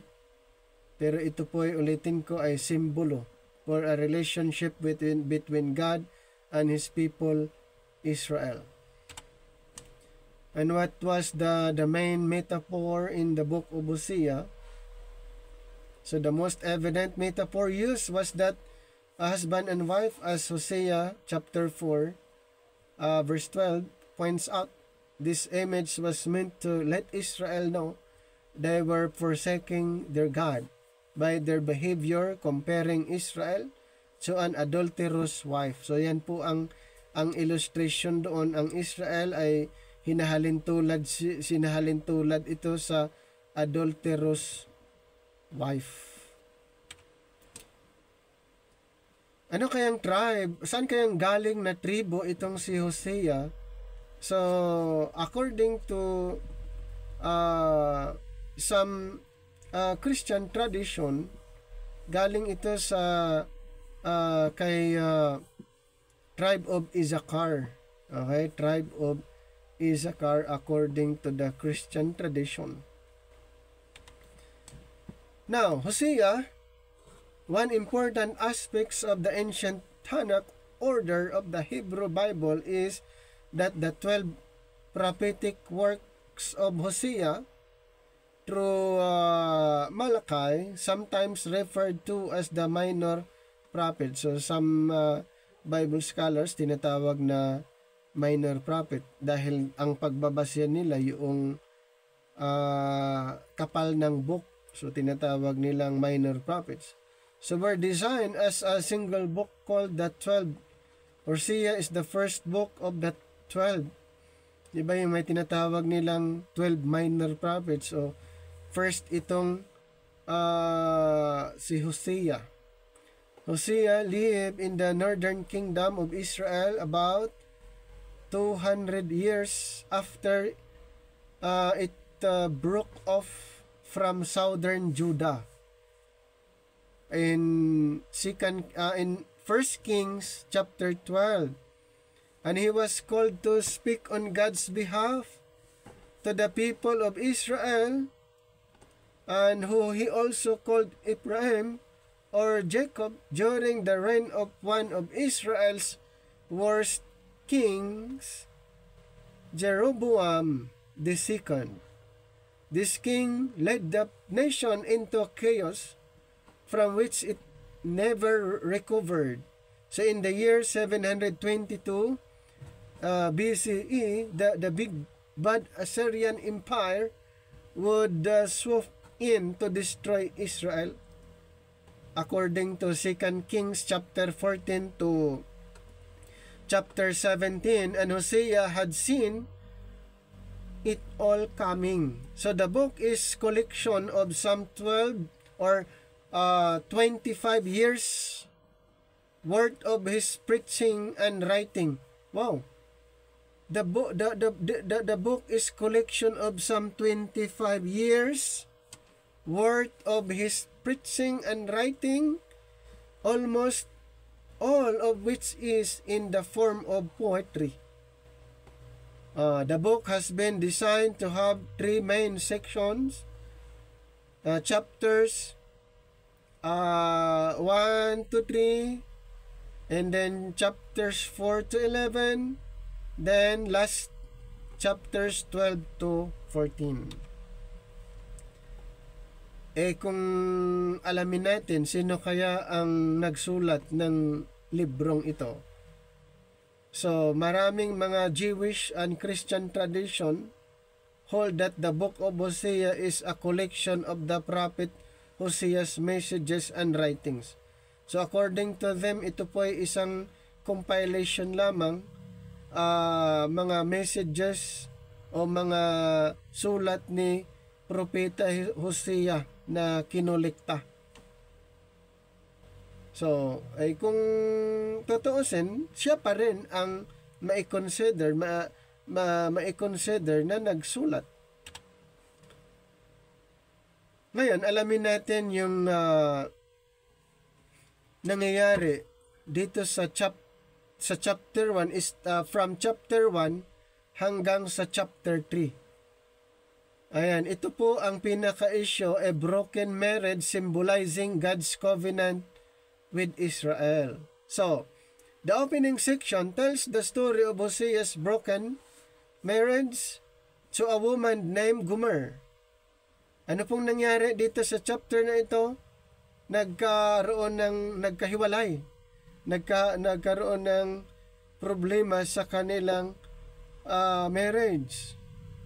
Speaker 1: Pero ito po ay, ulitin ko, ay simbolo for a relationship between God and his people Israel. And what was the main metaphor in the Book of Hosea? So the most evident metaphor used was that a husband and wife, as Hosea chapter 4 verse 12 points out, this image was meant to let Israel know they were forsaking their God by their behavior, comparing Israel to an adulterous wife. So yan po ang illustration doon. Ang Israel ay sinahalin tulad ito sa adulterous wife. Ano kayang tribe? Saan kayang galing na tribo itong si Hosea? So, according to some Christian tradition, galing ito sa kay tribe of Issachar. Okay, tribe of Issachar according to the Christian tradition. Now, Hosea, one important aspects of the ancient Tanakh order of the Hebrew Bible is that the 12 prophetic works of Hosea through Malachi, sometimes referred to as the minor prophet. So some Bible scholars tinatawag na minor prophet dahil ang pagbabasya nila yung kapal ng book. So tinatawag nilang minor prophets. So were designed as a single book called the 12. Hosea is the first book of the 12. Diba yung may tinatawag nilang 12 minor prophets? So first itong si Hosea. Hosea lived in the northern kingdom of Israel about 200 years after it broke off from southern Judah. In 1 Kings chapter 12, and he was called to speak on God's behalf to the people of Israel, and who he also called Ephraim or Jacob during the reign of one of Israel's worst kings, Jeroboam II. This king led the nation into chaos from which it never recovered. So in the year 722 BCE, the big bad Assyrian Empire would swoop in to destroy Israel. According to 2 Kings chapter 14 to chapter 17, and Hosea had seen it all coming. So the book is collection of some 12 or 25 years worth of his preaching and writing. Wow. The book is collection of some 25 years worth of his preaching and writing, almost all of which is in the form of poetry. The book has been designed to have 3 main sections, chapters 1 to 3, and then chapters 4 to 11, then last chapters 12 to 14. Kung alamin natin sino kaya ang nagsulat ng librong ito. So, maraming mga Jewish and Christian tradition hold that the book of Hosea is a collection of the prophet Hosea's messages and writings. So according to them, ito po ay isang compilation lamang, mga messages o mga sulat ni Propeta Hosea na kinolekta. So, ay kung totoosin, siya pa rin ang ma-consider na nagsulat. Ngayon, alamin natin yung nangyayari dito sa chapter 1 is from chapter 1 hanggang sa chapter 3. Ayan, ito po ang pinaka-issue, a broken marriage symbolizing God's covenant with Israel. So, the opening section tells the story of Hosea's broken marriage to a woman named Gomer. Ano pong nangyari dito sa chapter na ito? Nagkaroon ng nagkahiwalay. Nagkaroon ng problema sa kanilang marriage.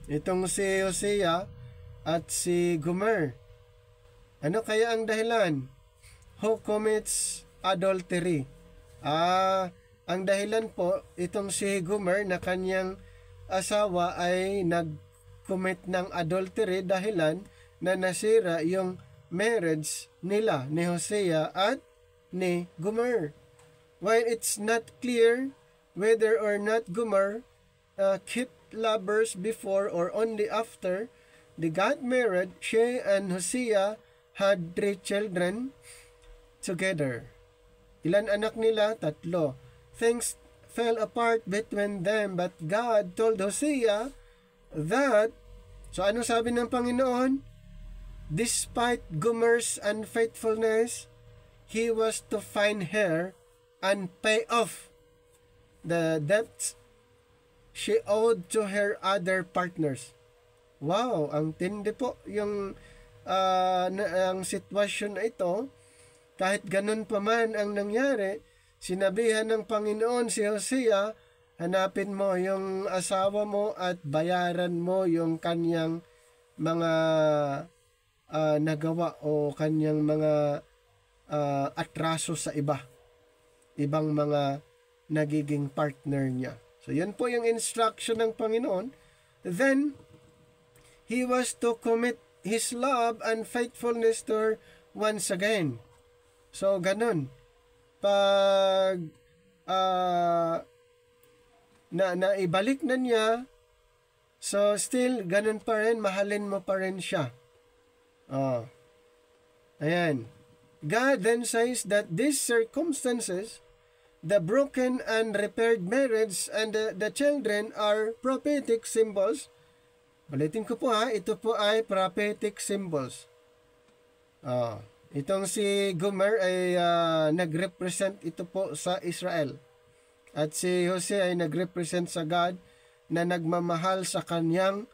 Speaker 1: Itong si Hosea at si Gomer. Ano kaya ang dahilan? Who commits adultery? Ang dahilan po, itong si Gomer na kanyang asawa ay nag-commit ng adultery dahilan na nasira yung marriage nila ni Hosea at ni Gomer. While it's not clear whether or not Gomer kept lovers before or only after they got married, she and Hosea had 3 children together. Ilan anak nila? 3. Things fell apart between them, but God told Hosea that, so ano sabi ng Panginoon? Despite Gomer's unfaithfulness, he was to find her and pay off the debts she owed to her other partners. Wow, ang tindi po yung ang sitwasyon na ito. Kahit ganun pa man ang nangyari, sinabihan ng Panginoon si Hosea, hanapin mo yung asawa mo at bayaran mo yung kanyang mga nagawa o kanyang mga atraso sa ibang mga nagiging partner niya. So, yun po yung instruction ng Panginoon. Then, he was to commit his love and faithfulness to her once again. So, ganun. Pag naibalik na niya, so still, ganun pa rin, mahalin mo pa rin siya. Ayan. God then says that these circumstances, the broken and repaired marriage and the children are prophetic symbols. Balitin ko po ito po ay prophetic symbols. Itong si Gomer ay nag-represent ito po sa Israel. At si Hosea ay nag-represent sa God na nagmamahal sa kanyang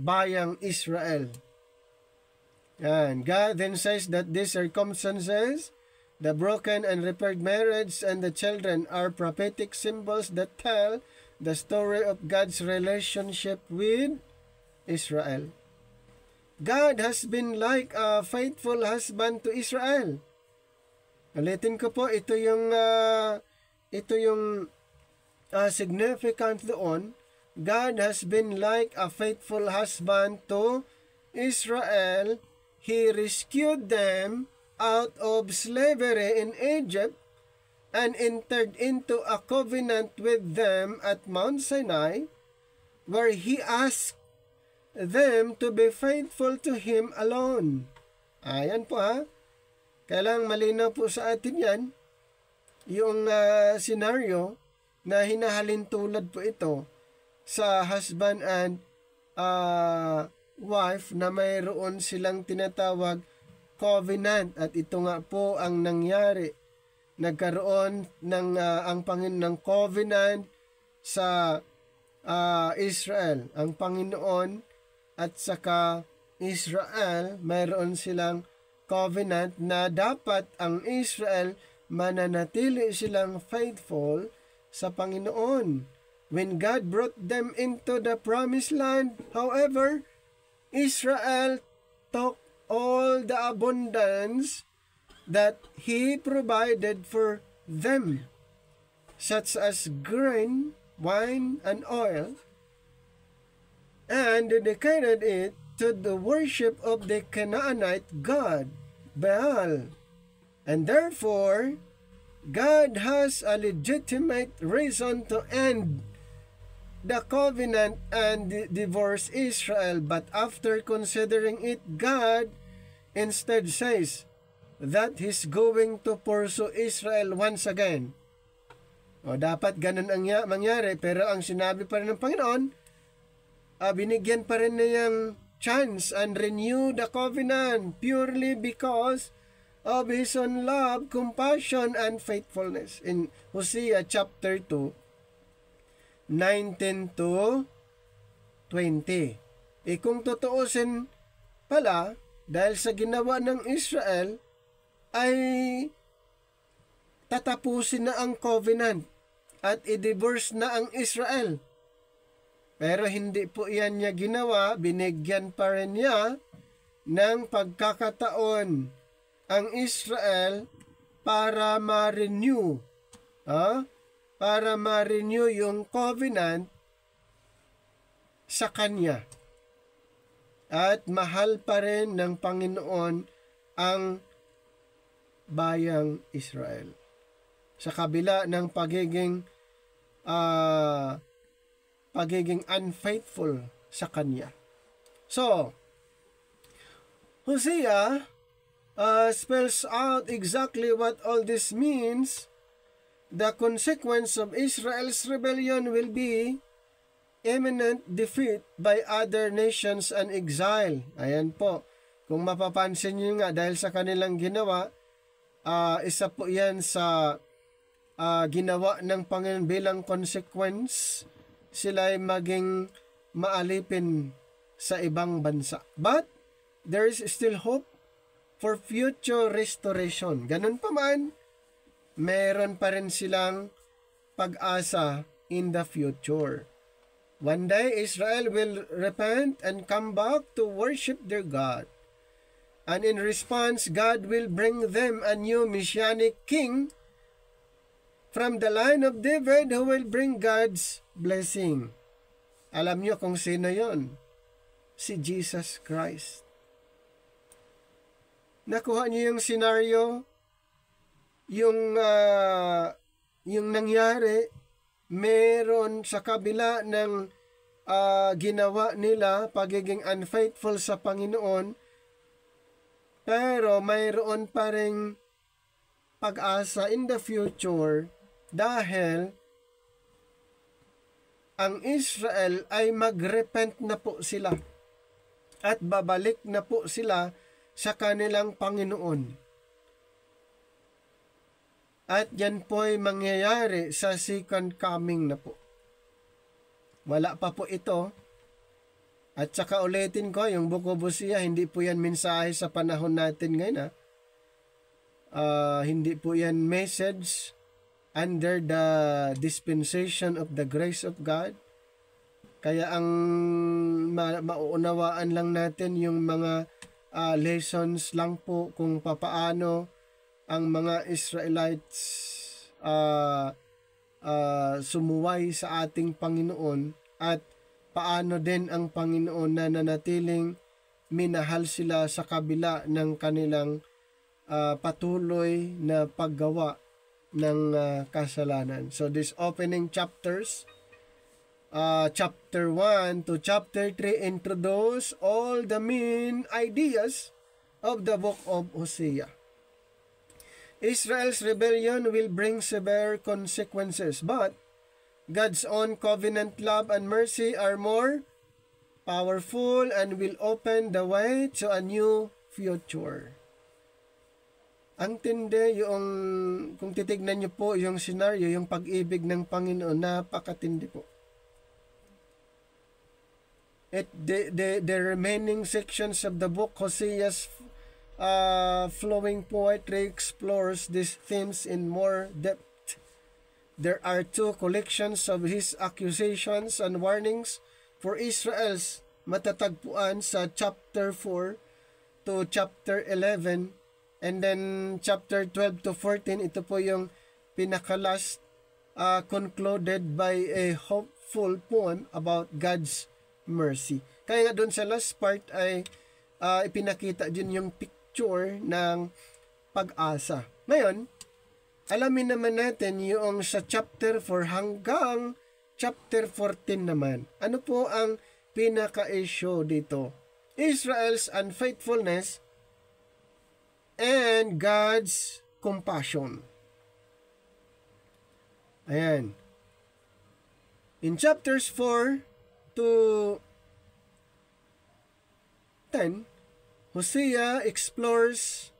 Speaker 1: bayang Israel. And God then says that these circumstances, the broken and repaired marriage and the children are prophetic symbols that tell the story of God's relationship with Israel. God has been like a faithful husband to Israel. Ulitin ko po, ito yung significant doon. God has been like a faithful husband to Israel. He rescued them out of slavery in Egypt and entered into a covenant with them at Mount Sinai, where he asked them to be faithful to him alone. Ayan po Kailangang malinaw po sa atin yan, yung scenario na hinahalin tulad po ito sa husband and wife na mayroon silang tinatawag covenant. At ito nga po ang nangyari. Nagkaroon ng ang Panginoon ng covenant sa Israel. Ang Panginoon at saka Israel, mayroon silang covenant na dapat ang Israel mananatili silang faithful sa Panginoon. When God brought them into the promised land, however, Israel took all the abundance that He provided for them, such as grain, wine, and oil, and dedicated it to the worship of the Canaanite god, Baal. And therefore, God has a legitimate reason to end the covenant and divorce Israel, but after considering it, God instead says that He's going to pursue Israel once again. Dapat ganun ang mangyari, pero ang sinabi pa rin ng Panginoon, binigyan pa rin niyang chance and renew the covenant purely because of His own love, compassion, and faithfulness. In Hosea chapter 2, 19 to 20. Kung tutuusin pala, dahil sa ginawa ng Israel, ay tatapusin na ang covenant. at i-divorce na ang Israel. Pero hindi po yan niya ginawa, binigyan pa rin niya ng pagkakataon ang Israel para ma-renew, para ma-renew yung covenant sa kanya. At mahal pa rin ng Panginoon ang bayang Israel. Sa kabila ng pagiging unfaithful sa kanya. So, Hosea spells out exactly what all this means. The consequence of Israel's rebellion will be imminent defeat by other nations and exile. Ayan po. Kung mapapansin nyo nga, dahil sa kanilang ginawa, isa po yan sa ginawa ng Panginoon bilang consequence, sila ay maging maalipin sa ibang bansa. But, there is still hope for future restoration. Ganun pa man, meron pa rin silang pag-asa in the future. One day, Israel will repent and come back to worship their God. And in response, God will bring them a new messianic king from the line of David who will bring God's blessing. Alam niyo kung sino yon? Si Jesus Christ. Nakuha niyo yung scenario, yung nangyari, meron sa kabila ng ginawa nila, pagiging unfaithful sa Panginoon, pero mayroon pa ring pag-asa in the future dahil ang Israel ay magrepent na po sila at babalik na po sila sa kanilang Panginoon. At yan po ay mangyayari sa second coming na po. Wala pa po ito. At saka ulitin ko, yung Book of Hosea, hindi po yan mensahe sa panahon natin ngayon. Hindi po yan message under the dispensation of the grace of God. Kaya ang mauunawaan lang natin yung mga lessons lang po kung papaano ang mga Israelites sumuway sa ating Panginoon at paano din ang Panginoon na nanatiling minahal sila sa kabila ng kanilang patuloy na paggawa ng kasalanan. So this opening chapters, chapter 1 to chapter 3 introduce all the main ideas of the book of Hosea. Israel's rebellion will bring severe consequences, but God's own covenant love and mercy are more powerful and will open the way to a new future. Ang tindi yung, kung titignan niyo po yung scenario, yung pag-ibig ng Panginoon, napakatindi po. The remaining sections of the book, Hosea's flowing poetry explores these themes in more depth. There are two collections of his accusations and warnings for Israel's matatagpuan sa chapter 4 to chapter 11, and then chapter 12 to 14, ito po yung pinakalast, concluded by a hopeful poem about God's mercy. Kaya nga doon sa last part ay ipinakita din yung picture ng pag-asa. Ngayon, alamin naman natin yung sa chapter 4 hanggang chapter 14 naman. Ano po ang pinaka-issue dito? Israel's unfaithfulness and God's compassion. Ayan. In chapters 4 to 10, Hosea explores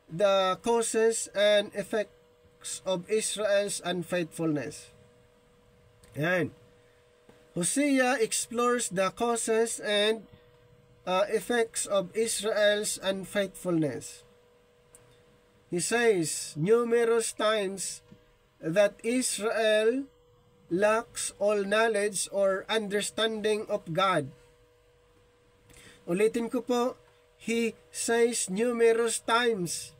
Speaker 1: the causes and effects of Israel's unfaithfulness. Ayan. Hosea explores the causes and effects of Israel's unfaithfulness. He says, numerous times that Israel lacks all knowledge or understanding of God. Ulitin ko po, he says numerous times.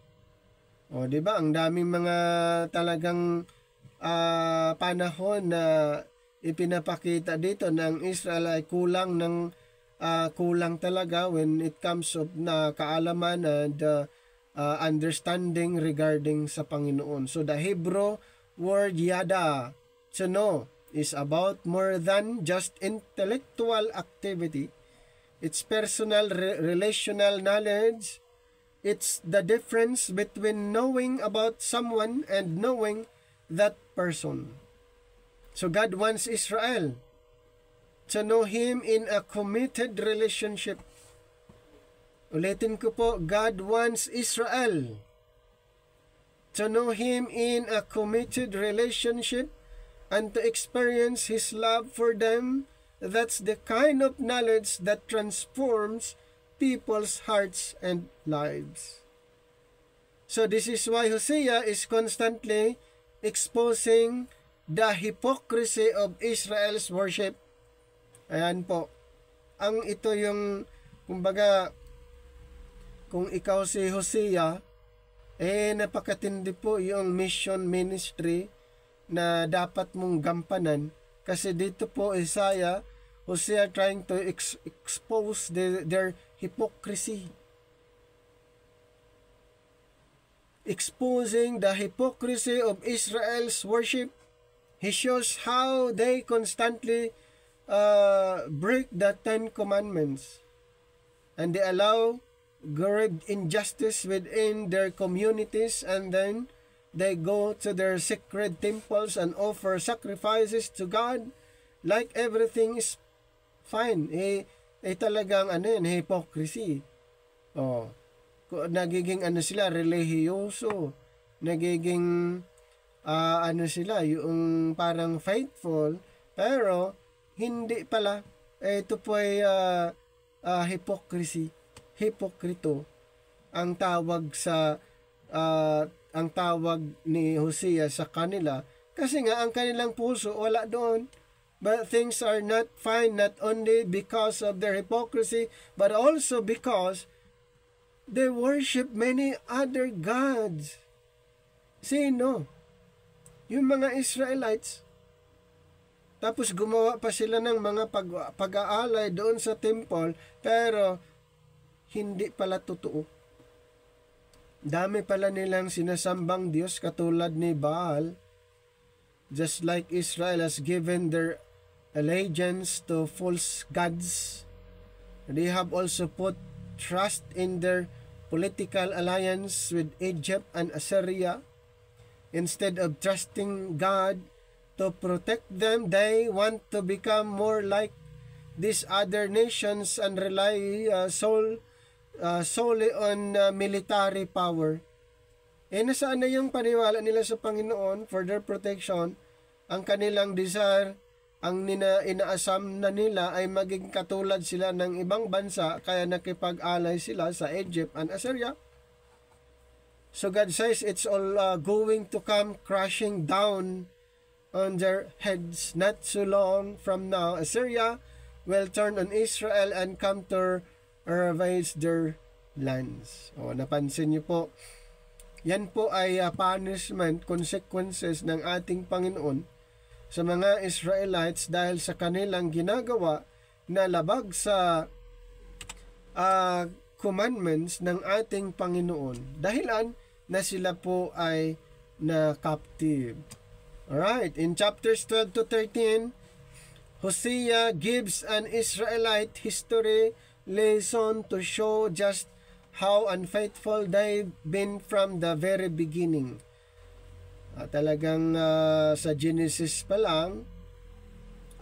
Speaker 1: O, di ba? Ang daming mga talagang panahon na ipinapakita dito ng Israel ay kulang talaga when it comes of na kaalaman and understanding regarding sa Panginoon. So the Hebrew word yada, to know, is about more than just intellectual activity. It's personal relational knowledge. It's the difference between knowing about someone and knowing that person. So God wants Israel to know Him in a committed relationship. Ulitin ko po, God wants Israel to know Him in a committed relationship and to experience His love for them. That's the kind of knowledge that transforms people's hearts and lives. So this is why Hosea is constantly exposing the hypocrisy of Israel's worship. Ayan po. Ito yung, kumbaga, kung ikaw si Hosea, napakatindi po yung mission ministry na dapat mong gampanan. Kasi dito po Hosea trying to expose their hypocrisy. Exposing the hypocrisy of Israel's worship. He shows how they constantly break the 10 Commandments. And they allow grave injustice within their communities, and then they go to their sacred temples and offer sacrifices to God like everything is fine. Talagang hypocrisy. Nagiging sila, relihiyoso. Nagiging sila, yung parang faithful, pero hindi pala. Ito po ay hypocrisy. Hipokrito ang tawag ni Hosea sa kanila, kasi nga ang kanilang puso wala doon. But things are not fine, not only because of their hypocrisy, but also because they worship many other gods. Sino? Yung mga Israelites. Tapos gumawa pa sila ng mga pag-aalay doon sa temple, pero hindi pala totoo. Dami pala nilang sinasambang Diyos katulad ni Baal. Just like Israel has given their allegiance to false gods, they have also put trust in their political alliance with Egypt and Assyria. Instead of trusting God to protect them, they want to become more like these other nations and rely solely on military power. Nasaan na yung paniwala nila sa Panginoon for their protection? Ang kanilang desire, ang inaasam na nila ay maging katulad sila ng ibang bansa, kaya nakipag-alay sila sa Egypt and Assyria. So God says it's all going to come crashing down on their heads. Not so long from now, Assyria will turn on Israel and come to ravage their lands. Napansin niyo po, yan po ay punishment, consequences ng ating Panginoon sa mga Israelites dahil sa kanilang ginagawa na labag sa commandments ng ating Panginoon. Dahilan na sila po ay na-captive. Alright, in chapters 12 to 13, Hosea gives an Israelite history lesson to show just how unfaithful they've been from the very beginning. Talagang sa Genesis pa lang,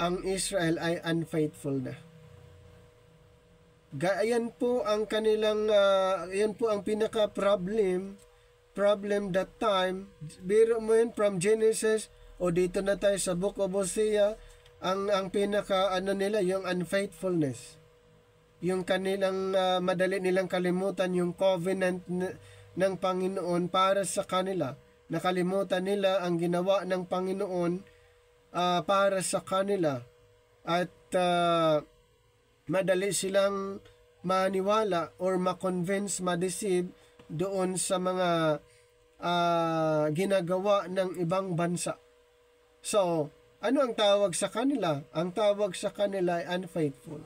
Speaker 1: ang Israel ay unfaithful na. Yan po ang kanilang, yan po ang pinaka-problem that time. Biro mo yun from Genesis o dito na tayo sa Book of Hosea, ang pinaka nila, yung unfaithfulness. Yung kanilang madali nilang kalimutan yung covenant ng Panginoon para sa kanila, Nakalimutan nila ang ginawa ng Panginoon para sa kanila at madali silang maniwala or ma-convince, ma-deceive doon sa mga ginagawa ng ibang bansa. So, ano ang tawag sa kanila? Ang tawag sa kanila ay unfaithful.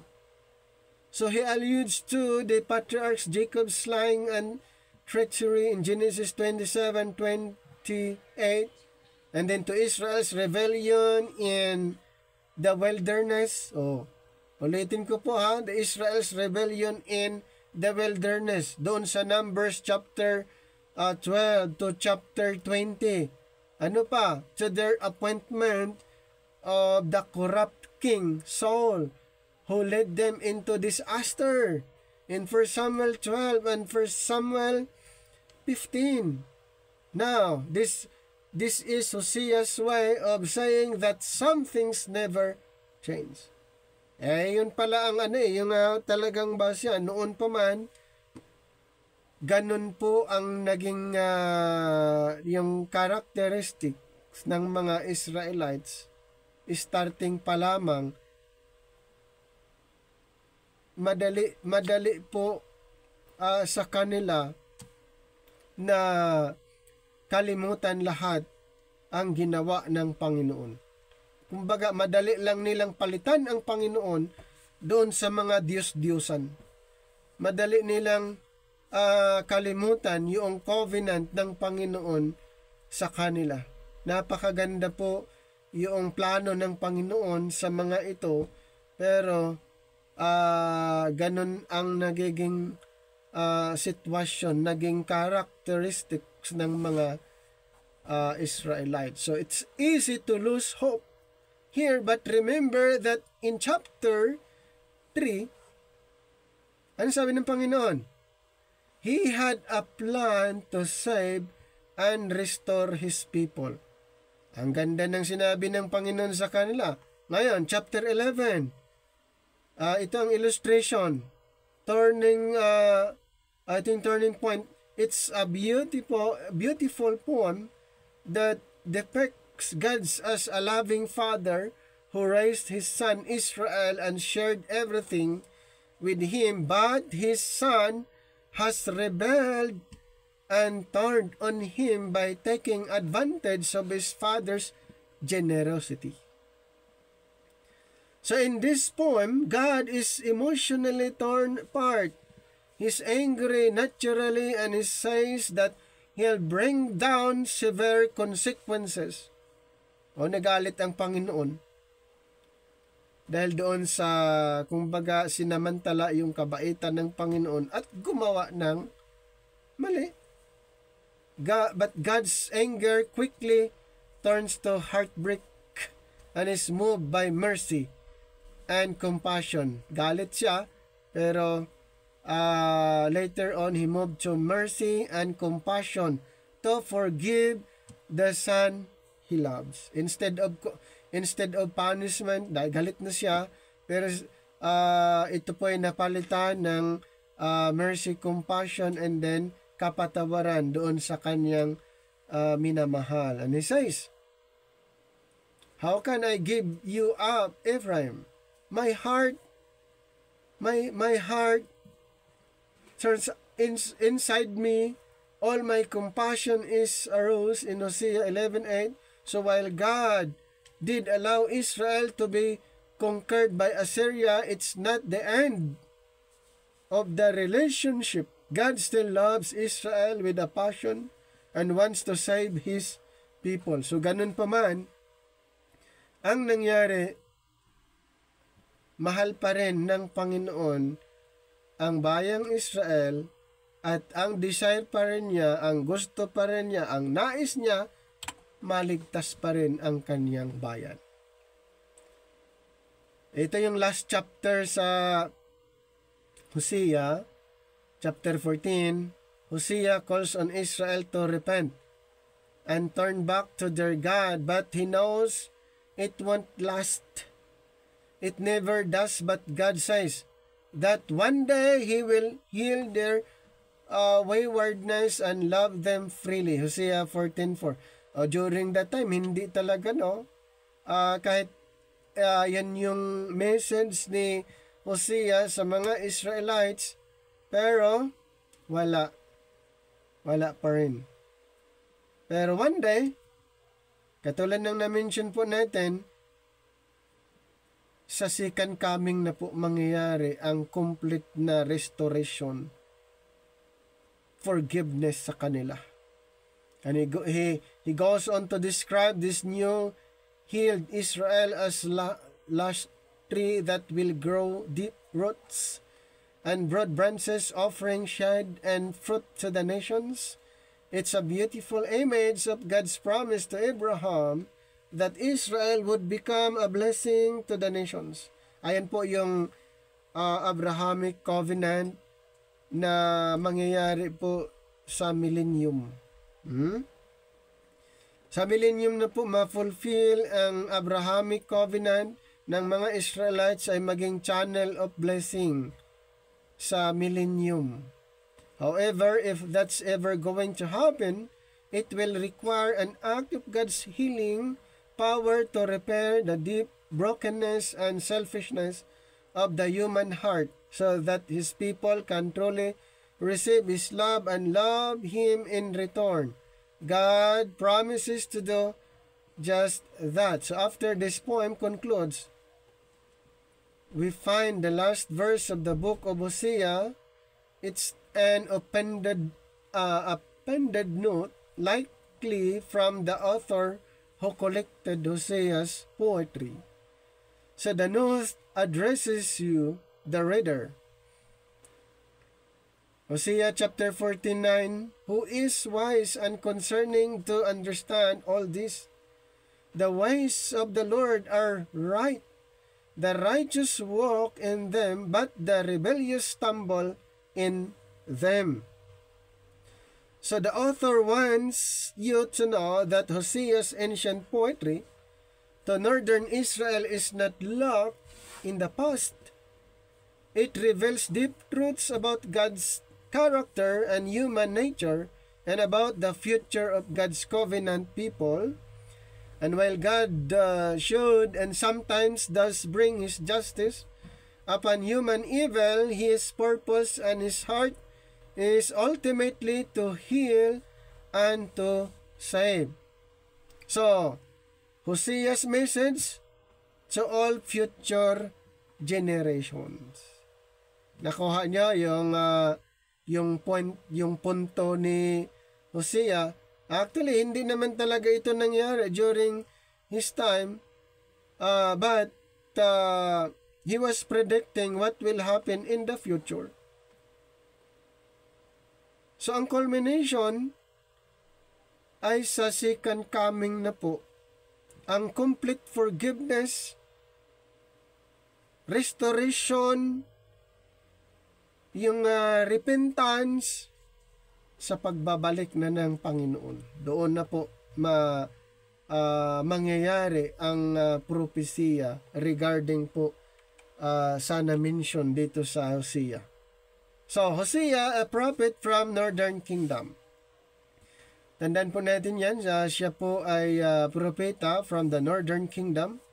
Speaker 1: So, he alludes to the patriarchs Jacob's lying and treachery in Genesis 27:28, and then to Israel's rebellion in the wilderness. Ulitin ko po ha, the Israel's rebellion in the wilderness. Doon sa Numbers chapter 12 to chapter 20. Ano pa? To their appointment of the corrupt king Saul, who led them into disaster in 1 Samuel 12 and 1 Samuel 15. Now, this is Hosea's way of saying that some things never change. Yun pala ang yung talagang basya. Noon pa man, ganun po ang naging yung characteristics ng mga Israelites starting pa lamang. Madali po sa kanila na kalimutan lahat ang ginawa ng Panginoon. Kumbaga, madali lang nilang palitan ang Panginoon doon sa mga Diyos-Diyosan. Madali nilang kalimutan yung covenant ng Panginoon sa kanila. Napakaganda po yung plano ng Panginoon sa mga ito, pero ganun ang nagiging sitwasyon, naging characteristics ng mga Israelites. So, it's easy to lose hope here, but remember that in chapter 3, ano sabi ng Panginoon? He had a plan to save and restore His people. Ang ganda ng sinabi ng Panginoon sa kanila. Ngayon, chapter 11, ito ang illustration. Turning point. It's a beautiful poem that depicts God as a loving father who raised his son Israel and shared everything with him, but his son has rebelled and turned on him by taking advantage of his father's generosity. So in this poem, God is emotionally torn apart. He's angry naturally, and he says that He'll bring down severe consequences. Nagalit ang Panginoon dahil doon sa, kumbaga, sinamantala yung kabaitan ng Panginoon at gumawa ng mali. But God's anger quickly turns to heartbreak and is moved by mercy and compassion. Galit siya, pero later on, he moved to mercy and compassion to forgive the son he loves. Instead of punishment, dahil galit na siya, pero ito po ay napalitan ng mercy, compassion, and then kapatawaran doon sa kanyang minamahal. And he says, "How can I give you up, Ephraim? My heart turns inside me, all my compassion is arose," in Hosea 11:8. So while God did allow Israel to be conquered by Assyria, it's not the end of the relationship. God still loves Israel with a passion and wants to save His people. So ganun pa man, ang nangyari, mahal pa rin ng Panginoon ang bayang Israel, at ang desire pa rin niya, ang gusto pa rin niya, ang nais niya, maligtas pa rin ang kanyang bayan. Ito yung last chapter sa Hosea, chapter 14. Hosea calls on Israel to repent and turn back to their God, but he knows it won't last. It never does, but God says that one day He will heal their waywardness and love them freely. Hosea 14:4. During that time, hindi talaga, no? Kahit yan yung message ni Hosea sa mga Israelites, pero wala pa rin. Pero one day, katulad ng na-mention po natin, sa second coming na po mangyayari ang complete na restoration, forgiveness sa kanila. And he goes on to describe this new healed Israel as lush tree that will grow deep roots and broad branches, offering shade and fruit to the nations. It's a beautiful image of God's promise to Abraham that Israel would become a blessing to the nations. Ayan po yung Abrahamic covenant na mangyayari po sa millennium. Sa millennium na po ma-fulfill ang Abrahamic covenant ng mga Israelites ay maging channel of blessing sa millennium. However, if that's ever going to happen, it will require an act of God's healing power to repair the deep brokenness and selfishness of the human heart so that His people can truly receive His love and love Him in return. God promises to do just that. So after this poem concludes, we find the last verse of the book of Hosea. It's an appended note, likely from the author who collected Hosea's poetry. So the note addresses you, the reader. Hosea chapter 49, who is wise and concerning to understand all this? The ways of the Lord are right. The righteous walk in them, but the rebellious stumble in them. So the author wants you to know that Hosea's ancient poetry to northern Israel is not locked in the past. It reveals deep truths about God's character and human nature and about the future of God's covenant people. And while God should and sometimes does bring His justice upon human evil, His purpose and His heart is ultimately to heal and to save. So, Hosea's message to all future generations. Nakuha niya yung punto ni Hosea. Actually, hindi naman talaga ito nangyari during his time, but he was predicting what will happen in the future. So, ang culmination ay sa second coming na po. Ang complete forgiveness, restoration, yung repentance sa pagbabalik na ng Panginoon. Doon na po mangyayari ang propesya regarding po sa na-mention dito sa Hosea. So, Hosea, a prophet from Northern Kingdom. Tandaan po natin yan, siya po ay propeta from the Northern Kingdom,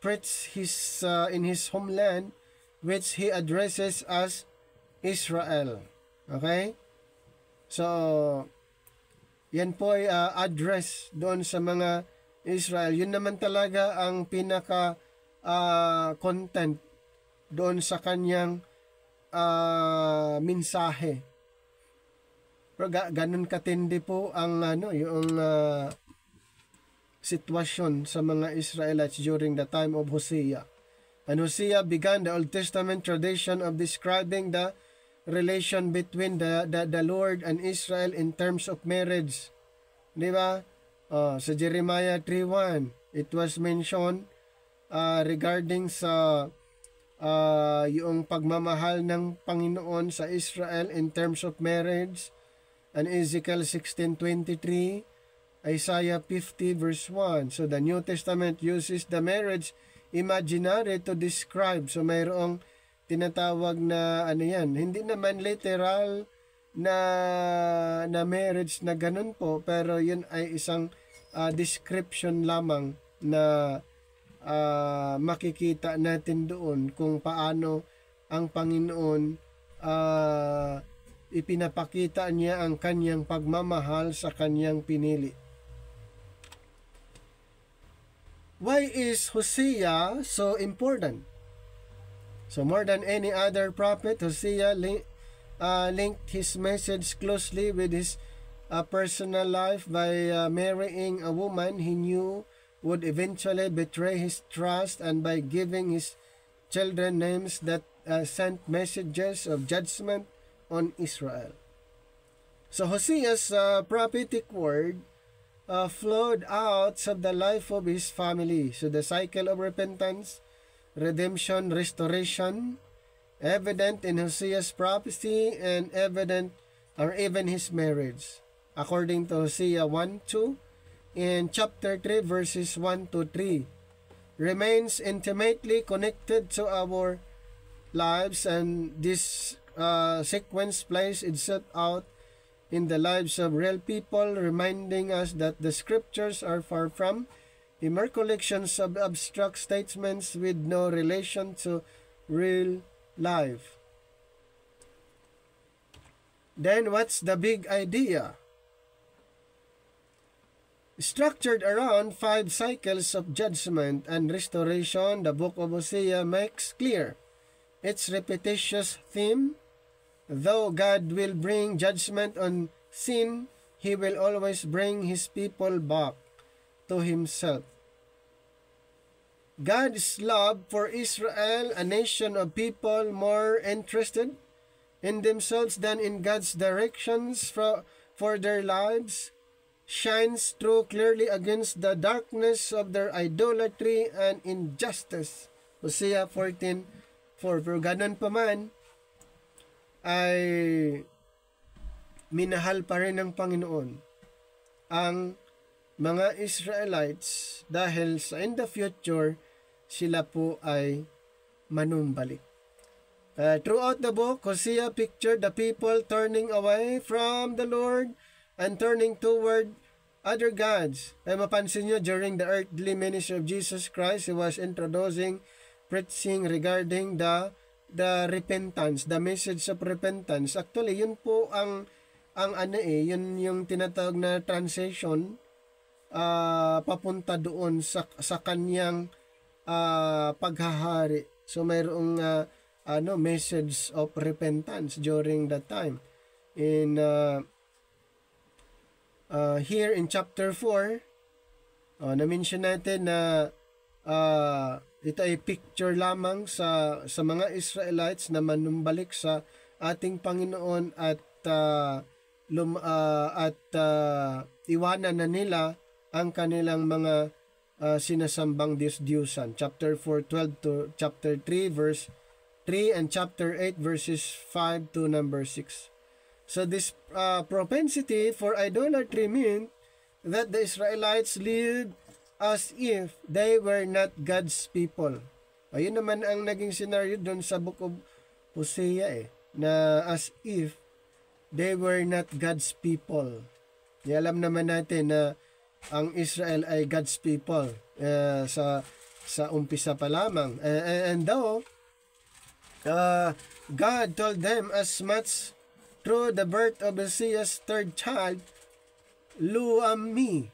Speaker 1: preached in his homeland, which he addresses as Israel. Okay? So, yan po ay address doon sa mga Israel. Yun naman talaga ang pinaka-content doon sa kanyang mensahe. Pero ganun katindi po ang yung sitwasyon sa mga Israelites during the time of Hosea. And Hosea began the Old Testament tradition of describing the relation between the Lord and Israel in terms of marriage. Di ba? Sa Jeremiah 3:1, it was mentioned regarding sa yung pagmamahal ng Panginoon sa Israel in terms of marriage. And Ezekiel 16:23, Isaiah 50 verse 1. So the New Testament uses the marriage imaginary to describe. So mayroong tinatawag na hindi naman literal na marriage na ganun po, pero yun ay isang description lamang na makikita natin doon kung paano ang Panginoon ipinapakita niya ang kanyang pagmamahal sa kanyang pinili. Why is Hosea so important? So more than any other prophet, Hosea linked his message closely with his personal life by marrying a woman he knew would eventually betray his trust, and by giving his children names that sent messages of judgment on Israel. So Hosea's prophetic word flowed out of the life of his family. So the cycle of repentance, redemption, restoration, evident in Hosea's prophecy and evident or even his marriage. According to Hosea 1:2 in chapter 3 verses 1 to 3, remains intimately connected to our lives, and this sequence plays itself out in the lives of real people, reminding us that the scriptures are far from mere collections of abstract statements with no relation to real life. Then what's the big idea? Structured around 5 cycles of judgment and restoration, the book of Hosea makes clear its repetitious theme. Though God will bring judgment on sin, He will always bring His people back to Himself. God's love for Israel, a nation of people more interested in themselves than in God's directions for their lives, shines through clearly against the darkness of their idolatry and injustice. Hosea 14:4. Pero ganun pa man, ay minahal pa rin ng Panginoon ang mga Israelites dahil sa in the future, sila po ay manumbalik. Throughout the book, Hosea pictured the people turning away from the Lord and turning toward other gods. Ay mapansin nyo, during the earthly ministry of Jesus Christ, He was introducing, preaching regarding the repentance, the message of repentance. Actually, yun po ang yun yung tinatawag na transition papunta doon sa kanyang paghahari. So mayroong message of repentance during that time. In here in chapter 4, na-mention natin na ito ay picture lamang sa mga Israelites na manumbalik sa ating Panginoon at iwanan na nila ang kanilang mga sinasambang Diyos-Diyusan. Chapter 4:12 to chapter 3 verse 3 and chapter 8 verses 5 to number 6. So this propensity for idolatry meant that the Israelites lived as if they were not God's people. Ayun naman ang naging scenario doon sa book of Hosea na as if they were not God's people. Alam naman natin na ang Israel ay God's people sa umpisa pa lamang. And though God told them as much through the birth of Hosea's third child, Lu-ammi,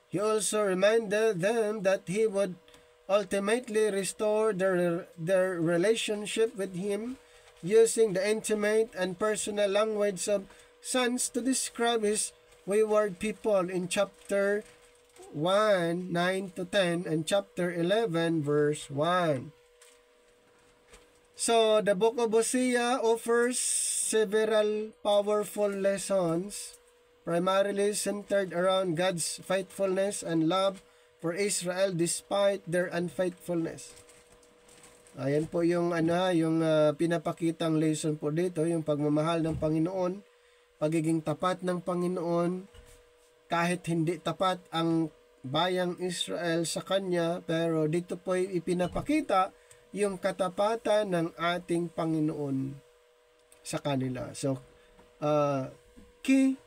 Speaker 1: He also reminded them that He would ultimately restore their relationship with Him, using the intimate and personal language of sons to describe His wayward people in chapter 1, 9 to 10, and chapter 11, verse 1. So, the book of Hosea offers several powerful lessons, primarily centered around God's faithfulness and love for Israel despite their unfaithfulness. Ayan po yung pinapakitang lesson po dito, yung pagmamahal ng Panginoon, pagiging tapat ng Panginoon, kahit hindi tapat ang bayang Israel sa Kanya, pero dito po ipinapakita yung katapatan ng ating Panginoon sa kanila. So, Key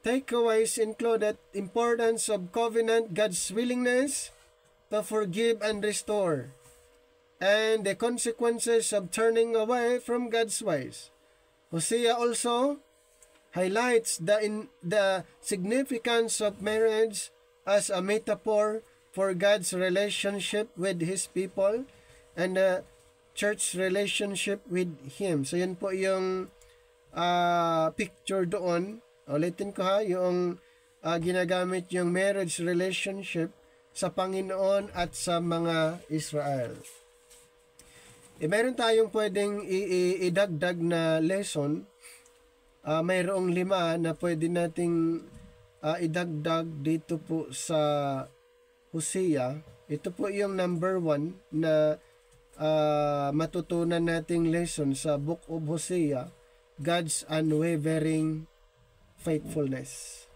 Speaker 1: takeaways include that importance of covenant, God's willingness to forgive and restore, and the consequences of turning away from God's ways. Hosea also highlights the significance of marriage as a metaphor for God's relationship with His people and the church relationship with Him. So yun po yung picture doon. Ulitin ko ha, yung ginagamit yung marriage relationship sa Panginoon at sa mga Israel. Meron tayong pwedeng idagdag na lesson. Mayroong 5 na pwede nating idagdag dito po sa Hosea. Ito po yung number 1 na matutunan nating lesson sa Book of Hosea, God's unwavering faithfulness.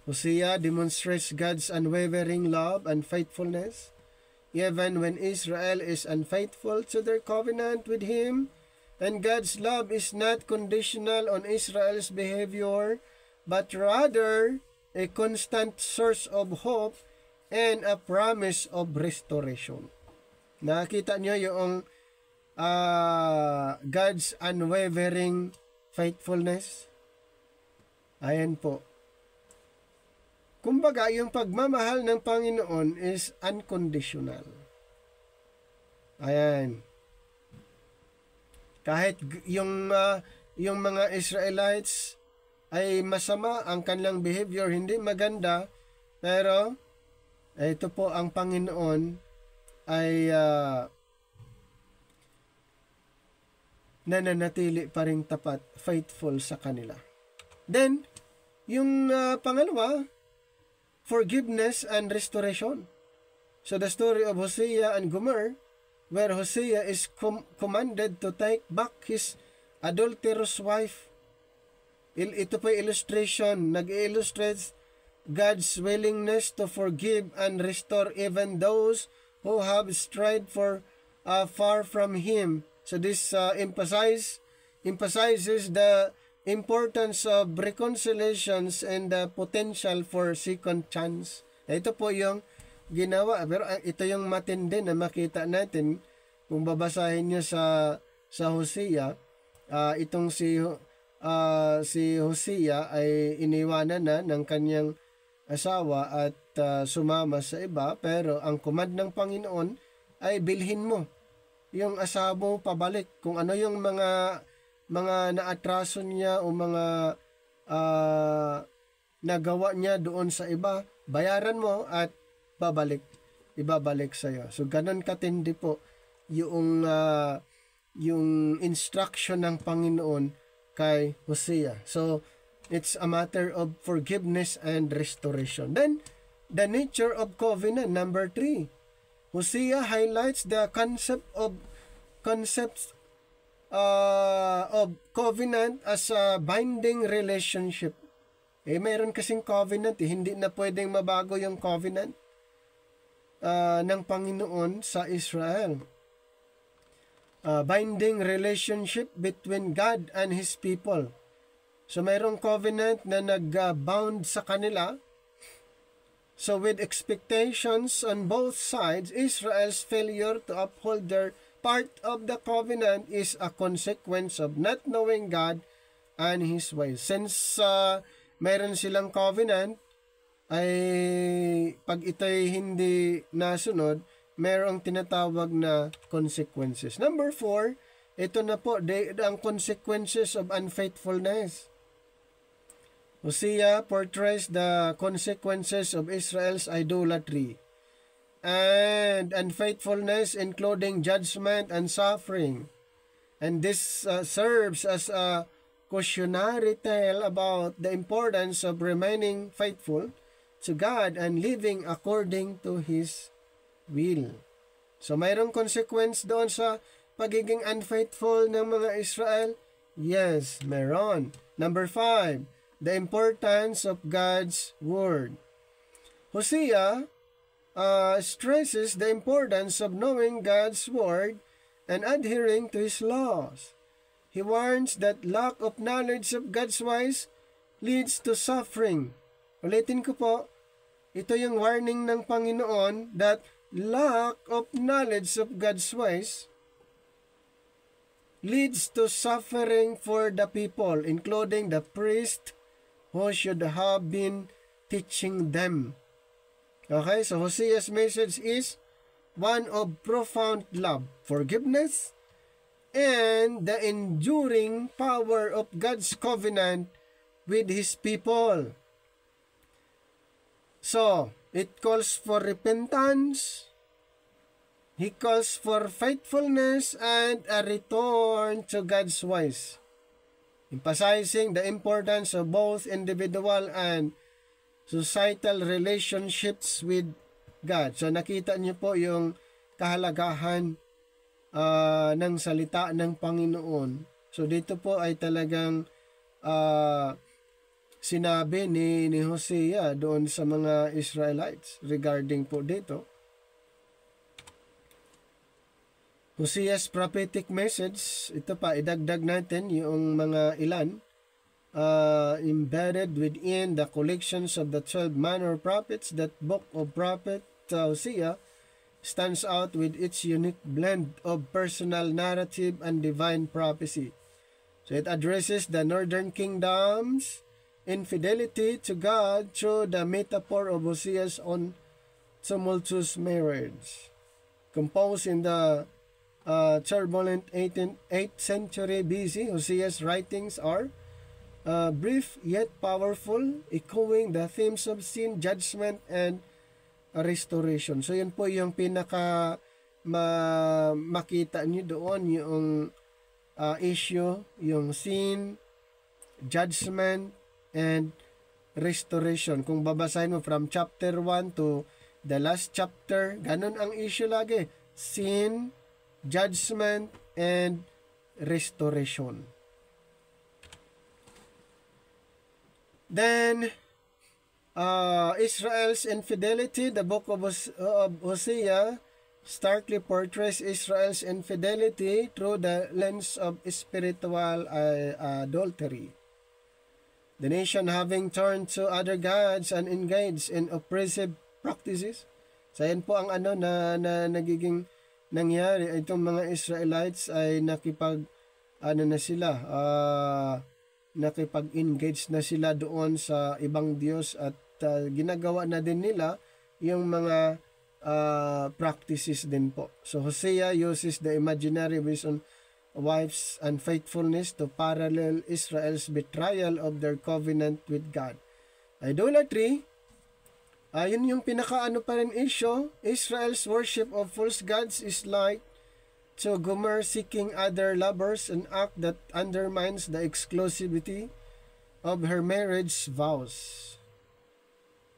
Speaker 1: Hosea demonstrates God's unwavering love and faithfulness even when Israel is unfaithful to their covenant with Him, and God's love is not conditional on Israel's behavior, but rather a constant source of hope and a promise of restoration. Nakita nyo yung God's unwavering faithfulness? Ayan po. Kumbaga, yung pagmamahal ng Panginoon is unconditional. Ayan. Kahit yung mga Israelites ay masama, ang kanilang behavior hindi maganda, pero ito po ang Panginoon ay nananatili pa ring tapat, faithful sa kanila. Then, yung pangalawa, forgiveness and restoration. So the story of Hosea and Gomer, where Hosea is commanded to take back his adulterous wife. Ito po illustration, nag-illustrate God's willingness to forgive and restore even those who have strayed far from Him. So this emphasizes the importance of reconciliations and the potential for second chance. Ito po yung ginawa, pero ito yung matindi na makita natin kung babasahin nyo sa Hosea. Itong si Hosea ay iniwanan na ng kanyang asawa at sumama sa iba, pero ang command ng Panginoon ay bilhin mo yung asawa mo pabalik. Kung ano yung mga naatraso niya o mga nagawa niya doon sa iba, bayaran mo at ibabalik sa iyo. So ganun katindi po yung instruction ng Panginoon kay Hosea. So it's a matter of forgiveness and restoration. Then the nature of covenant, number 3. Hosea highlights the concepts of covenant as a binding relationship. Mayroon kasing covenant, hindi na pwedeng mabago yung covenant ng Panginoon sa Israel. Binding relationship between God and His people. So mayroong covenant na nag-bound sa kanila. So with expectations on both sides, Israel's failure to uphold their part of the covenant is a consequence of not knowing God and His ways. Since mayroon silang covenant, ay pag ito'y hindi nasunod, mayroong tinatawag na consequences. Number 4, ito na po, ang consequences of unfaithfulness. Hosea portrays the consequences of Israel's idolatry and unfaithfulness, including judgment and suffering. And this serves as a cautionary tale about the importance of remaining faithful to God and living according to His will. So mayroong consequence doon sa pagiging unfaithful ng mga Israel? Yes, meron. Number 5, the importance of God's Word. Hosea stresses the importance of knowing God's Word and adhering to His laws. He warns that lack of knowledge of God's ways leads to suffering. Ulitin ko po, ito yung warning ng Panginoon that lack of knowledge of God's ways leads to suffering for the people, including the priest who should have been teaching them. Okay, so Hosea's message is one of profound love, forgiveness, and the enduring power of God's covenant with His people. So, it calls for repentance, He calls for faithfulness, and a return to God's ways, emphasizing the importance of both individual and societal relationships with God. So, nakita niyo po yung kahalagahan ng salita ng Panginoon. So dito po ay talagang sinabi ni Hosea doon sa mga Israelites regarding po dito. Hosea's prophetic message, ito pa, idagdag natin yung mga ilan embedded within the collections of the 12 minor prophets. That book of prophet Hosea stands out with its unique blend of personal narrative and divine prophecy. So it addresses the northern kingdom's infidelity to God through the metaphor of Hosea's own tumultuous marriage. Composed in the turbulent 8th century BC, Hosea's writings are brief yet powerful, echoing the themes of sin, judgment, and restoration. So yun po yung pinaka makita nyo doon, yung issue, yung sin, judgment, and restoration. Kung babasahin mo from chapter 1 to the last chapter, ganun ang issue lagi. Sin, judgment, and restoration. Then, Israel's infidelity. The book of Hosea starkly portrays Israel's infidelity through the lens of spiritual adultery. The nation having turned to other gods and engaged in oppressive practices. So yan po ang na nagiging nangyari. Itong mga Israelites ay nakipag-engage na sila doon sa ibang Diyos at ginagawa na din nila yung mga practices din po. So Hosea uses the imaginary vision of wives' unfaithfulness to parallel Israel's betrayal of their covenant with God. Idolatry, yun yung pinakaano pa rin issue. Israel's worship of false gods is like to Gomer seeking other lovers, an act that undermines the exclusivity of her marriage vows.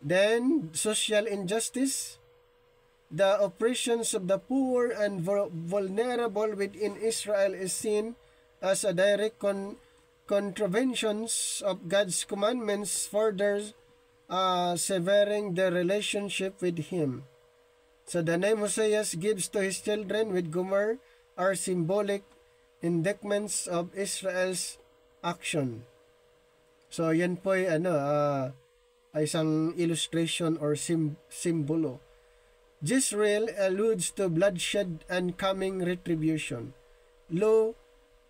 Speaker 1: Then, social injustice. The oppressions of the poor and vulnerable within Israel is seen as a direct contraventions of God's commandments, further severing their relationship with Him. So the name Hosea gives to his children with Gomer are symbolic indictments of Israel's action. So yan po ay isang illustration or simbolo. Jezreel alludes to bloodshed and coming retribution. Lo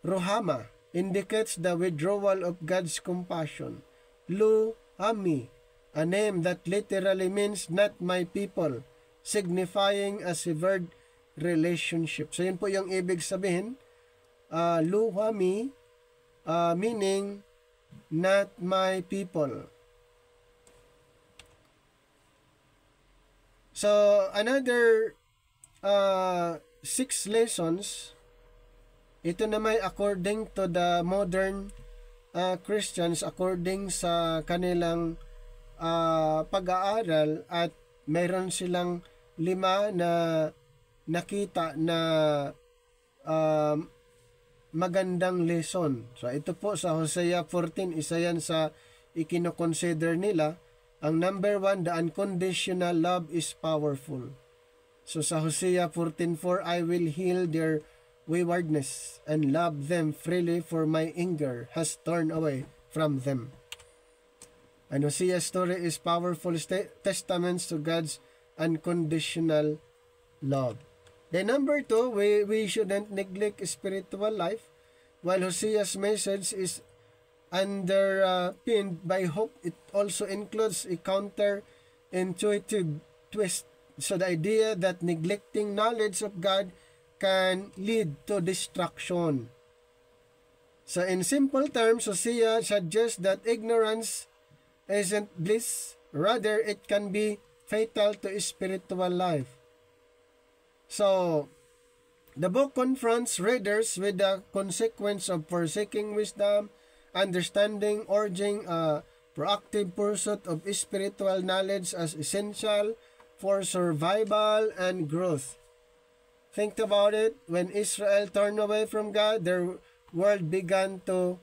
Speaker 1: Ruhama indicates the withdrawal of God's compassion. Lo Ami, a name that literally means not my people, signifying a severed relationship. So yun po yung ibig sabihin. Lo Ami, meaning not my people. So, another 6 lessons, ito na may according to the modern Christians, according sa kanilang pag-aaral, at mayroon silang 5 na nakita na magandang lesson. So, ito po sa Hosea 14, isa yan sa ikinoconsider nila. Ang number 1, the unconditional love is powerful. So sa Hosea 14:4, I will heal their waywardness, and love them freely, for my anger has turned away from them. And Hosea's story is powerful testaments to God's unconditional love. Then number 2, we shouldn't neglect spiritual life. While Hosea's message is underpinned by hope, it also includes a counterintuitive twist. So the idea that neglecting knowledge of God can lead to destruction. So in simple terms, Hosea suggests that ignorance isn't bliss, rather it can be fatal to spiritual life. So the book confronts readers with the consequence of forsaking wisdom, understanding, urging a proactive pursuit of spiritual knowledge as essential for survival and growth. Think about it. When Israel turned away from God, their world began to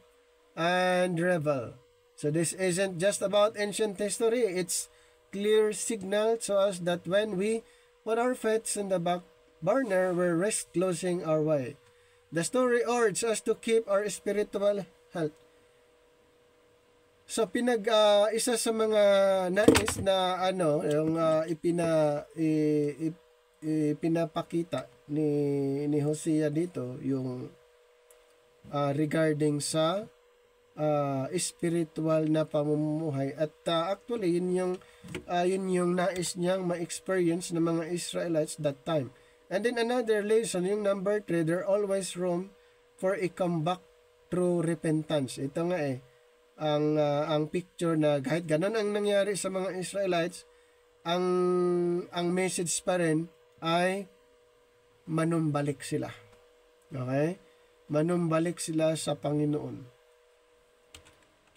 Speaker 1: unravel. So this isn't just about ancient history. It's clear signal to us that when we put our faiths in the back burner, we risk losing our way. The story urges us to keep our spiritual health. So isa sa mga nais na yung ipinapakita ni Hosea dito, yung regarding sa spiritual na pamumuhay, at actually yun yung nais niyang ma-experience ng mga Israelites that time. And then another lesson, yung number 3, there always room for a comeback through repentance. Ito nga ang picture na kahit ganun ang nangyari sa mga Israelites, ang message pa rin ay manumbalik sila. Okay? Manumbalik sila sa Panginoon.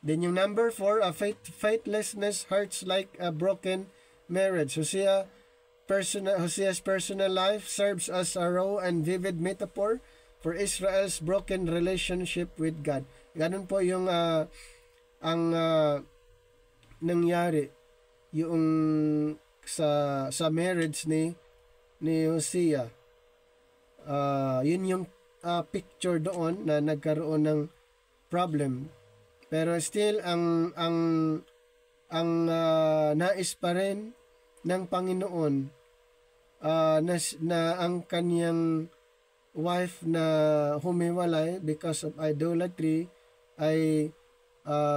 Speaker 1: Then yung number 4, faithlessness hurts like a broken marriage. Hosea's personal life serves as a raw and vivid metaphor for Israel's broken relationship with God. Ganun po yung nangyari yung sa marriage ni Hosea. Yun yung picture doon na nagkaroon ng problem. Pero still ang nais pa rin ng Panginoon na ang kaniyang wife na humiwalay because of idolatry ay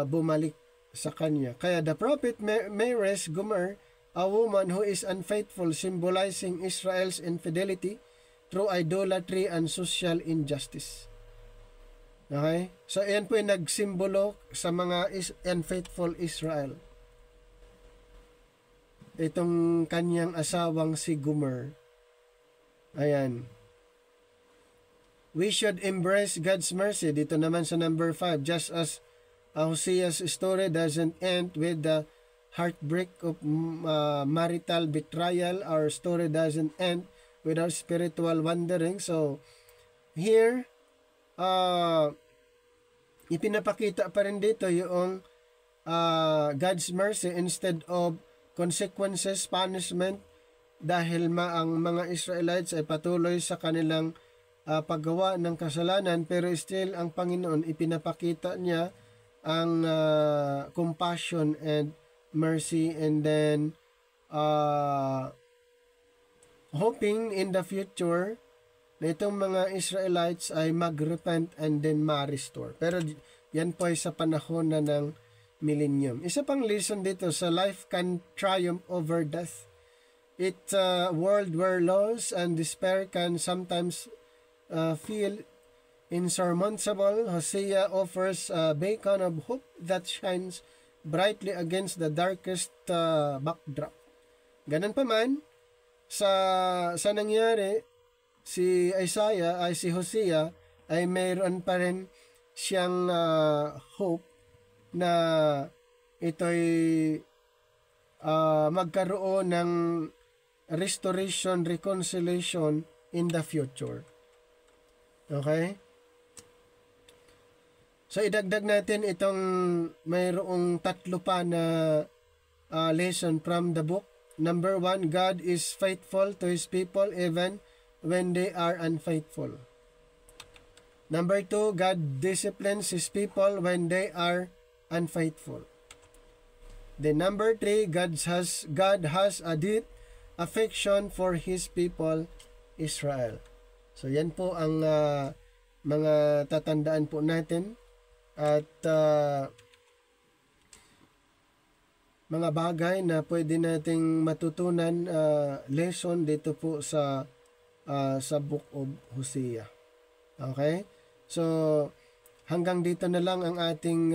Speaker 1: bumalik sa kanya. Kaya the prophet marries Gomer, a woman who is unfaithful, symbolizing Israel's infidelity through idolatry and social injustice. Okay? So, ayan po yung nagsimbolo sa mga unfaithful Israel. Itong kanyang asawang si Gomer. Ayan. We should embrace God's mercy. Dito naman sa number 5, just as Hosea's story doesn't end with the heartbreak of marital betrayal, our story doesn't end with our spiritual wandering. So, here, ipinapakita pa rin dito yung God's mercy instead of consequences, punishment, dahil ang mga Israelites ay patuloy sa kanilang paggawa ng kasalanan, pero still ang Panginoon ipinapakita niya ang compassion and mercy, and then hoping in the future na itong mga Israelites ay mag-repent and then ma-restore. Pero yan po ay sa panahon na ng millennium. Isa pang lesson dito, sa life can triumph over death. It's a world where loss and despair can sometimes feel insurmountable. Hosea offers a beacon of hope that shines brightly against the darkest backdrop. Ganun pa man, sa nangyari, si Hosea ay mayroon pa rin siyang hope na ito'y magkaroon ng restoration, reconciliation in the future. Okay? So, idagdag natin itong mayroong 3 pa na lesson from the book. Number 1, God is faithful to His people even when they are unfaithful. Number 2, God disciplines His people when they are unfaithful. Then number 3, God has a deep affection for His people, Israel. So yan po ang mga tatandaan po natin at mga bagay na pwede nating matutunan lesson dito po sa Book of Hosea. Okay? So hanggang dito na lang ang ating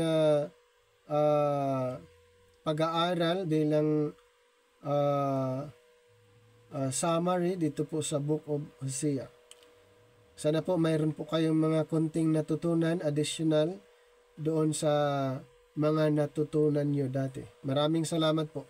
Speaker 1: pag-aaral bilang summary dito po sa Book of Hosea. Sana po mayroon po kayong mga konting natutunan, additional doon sa mga natutunan nyo dati. Maraming salamat po.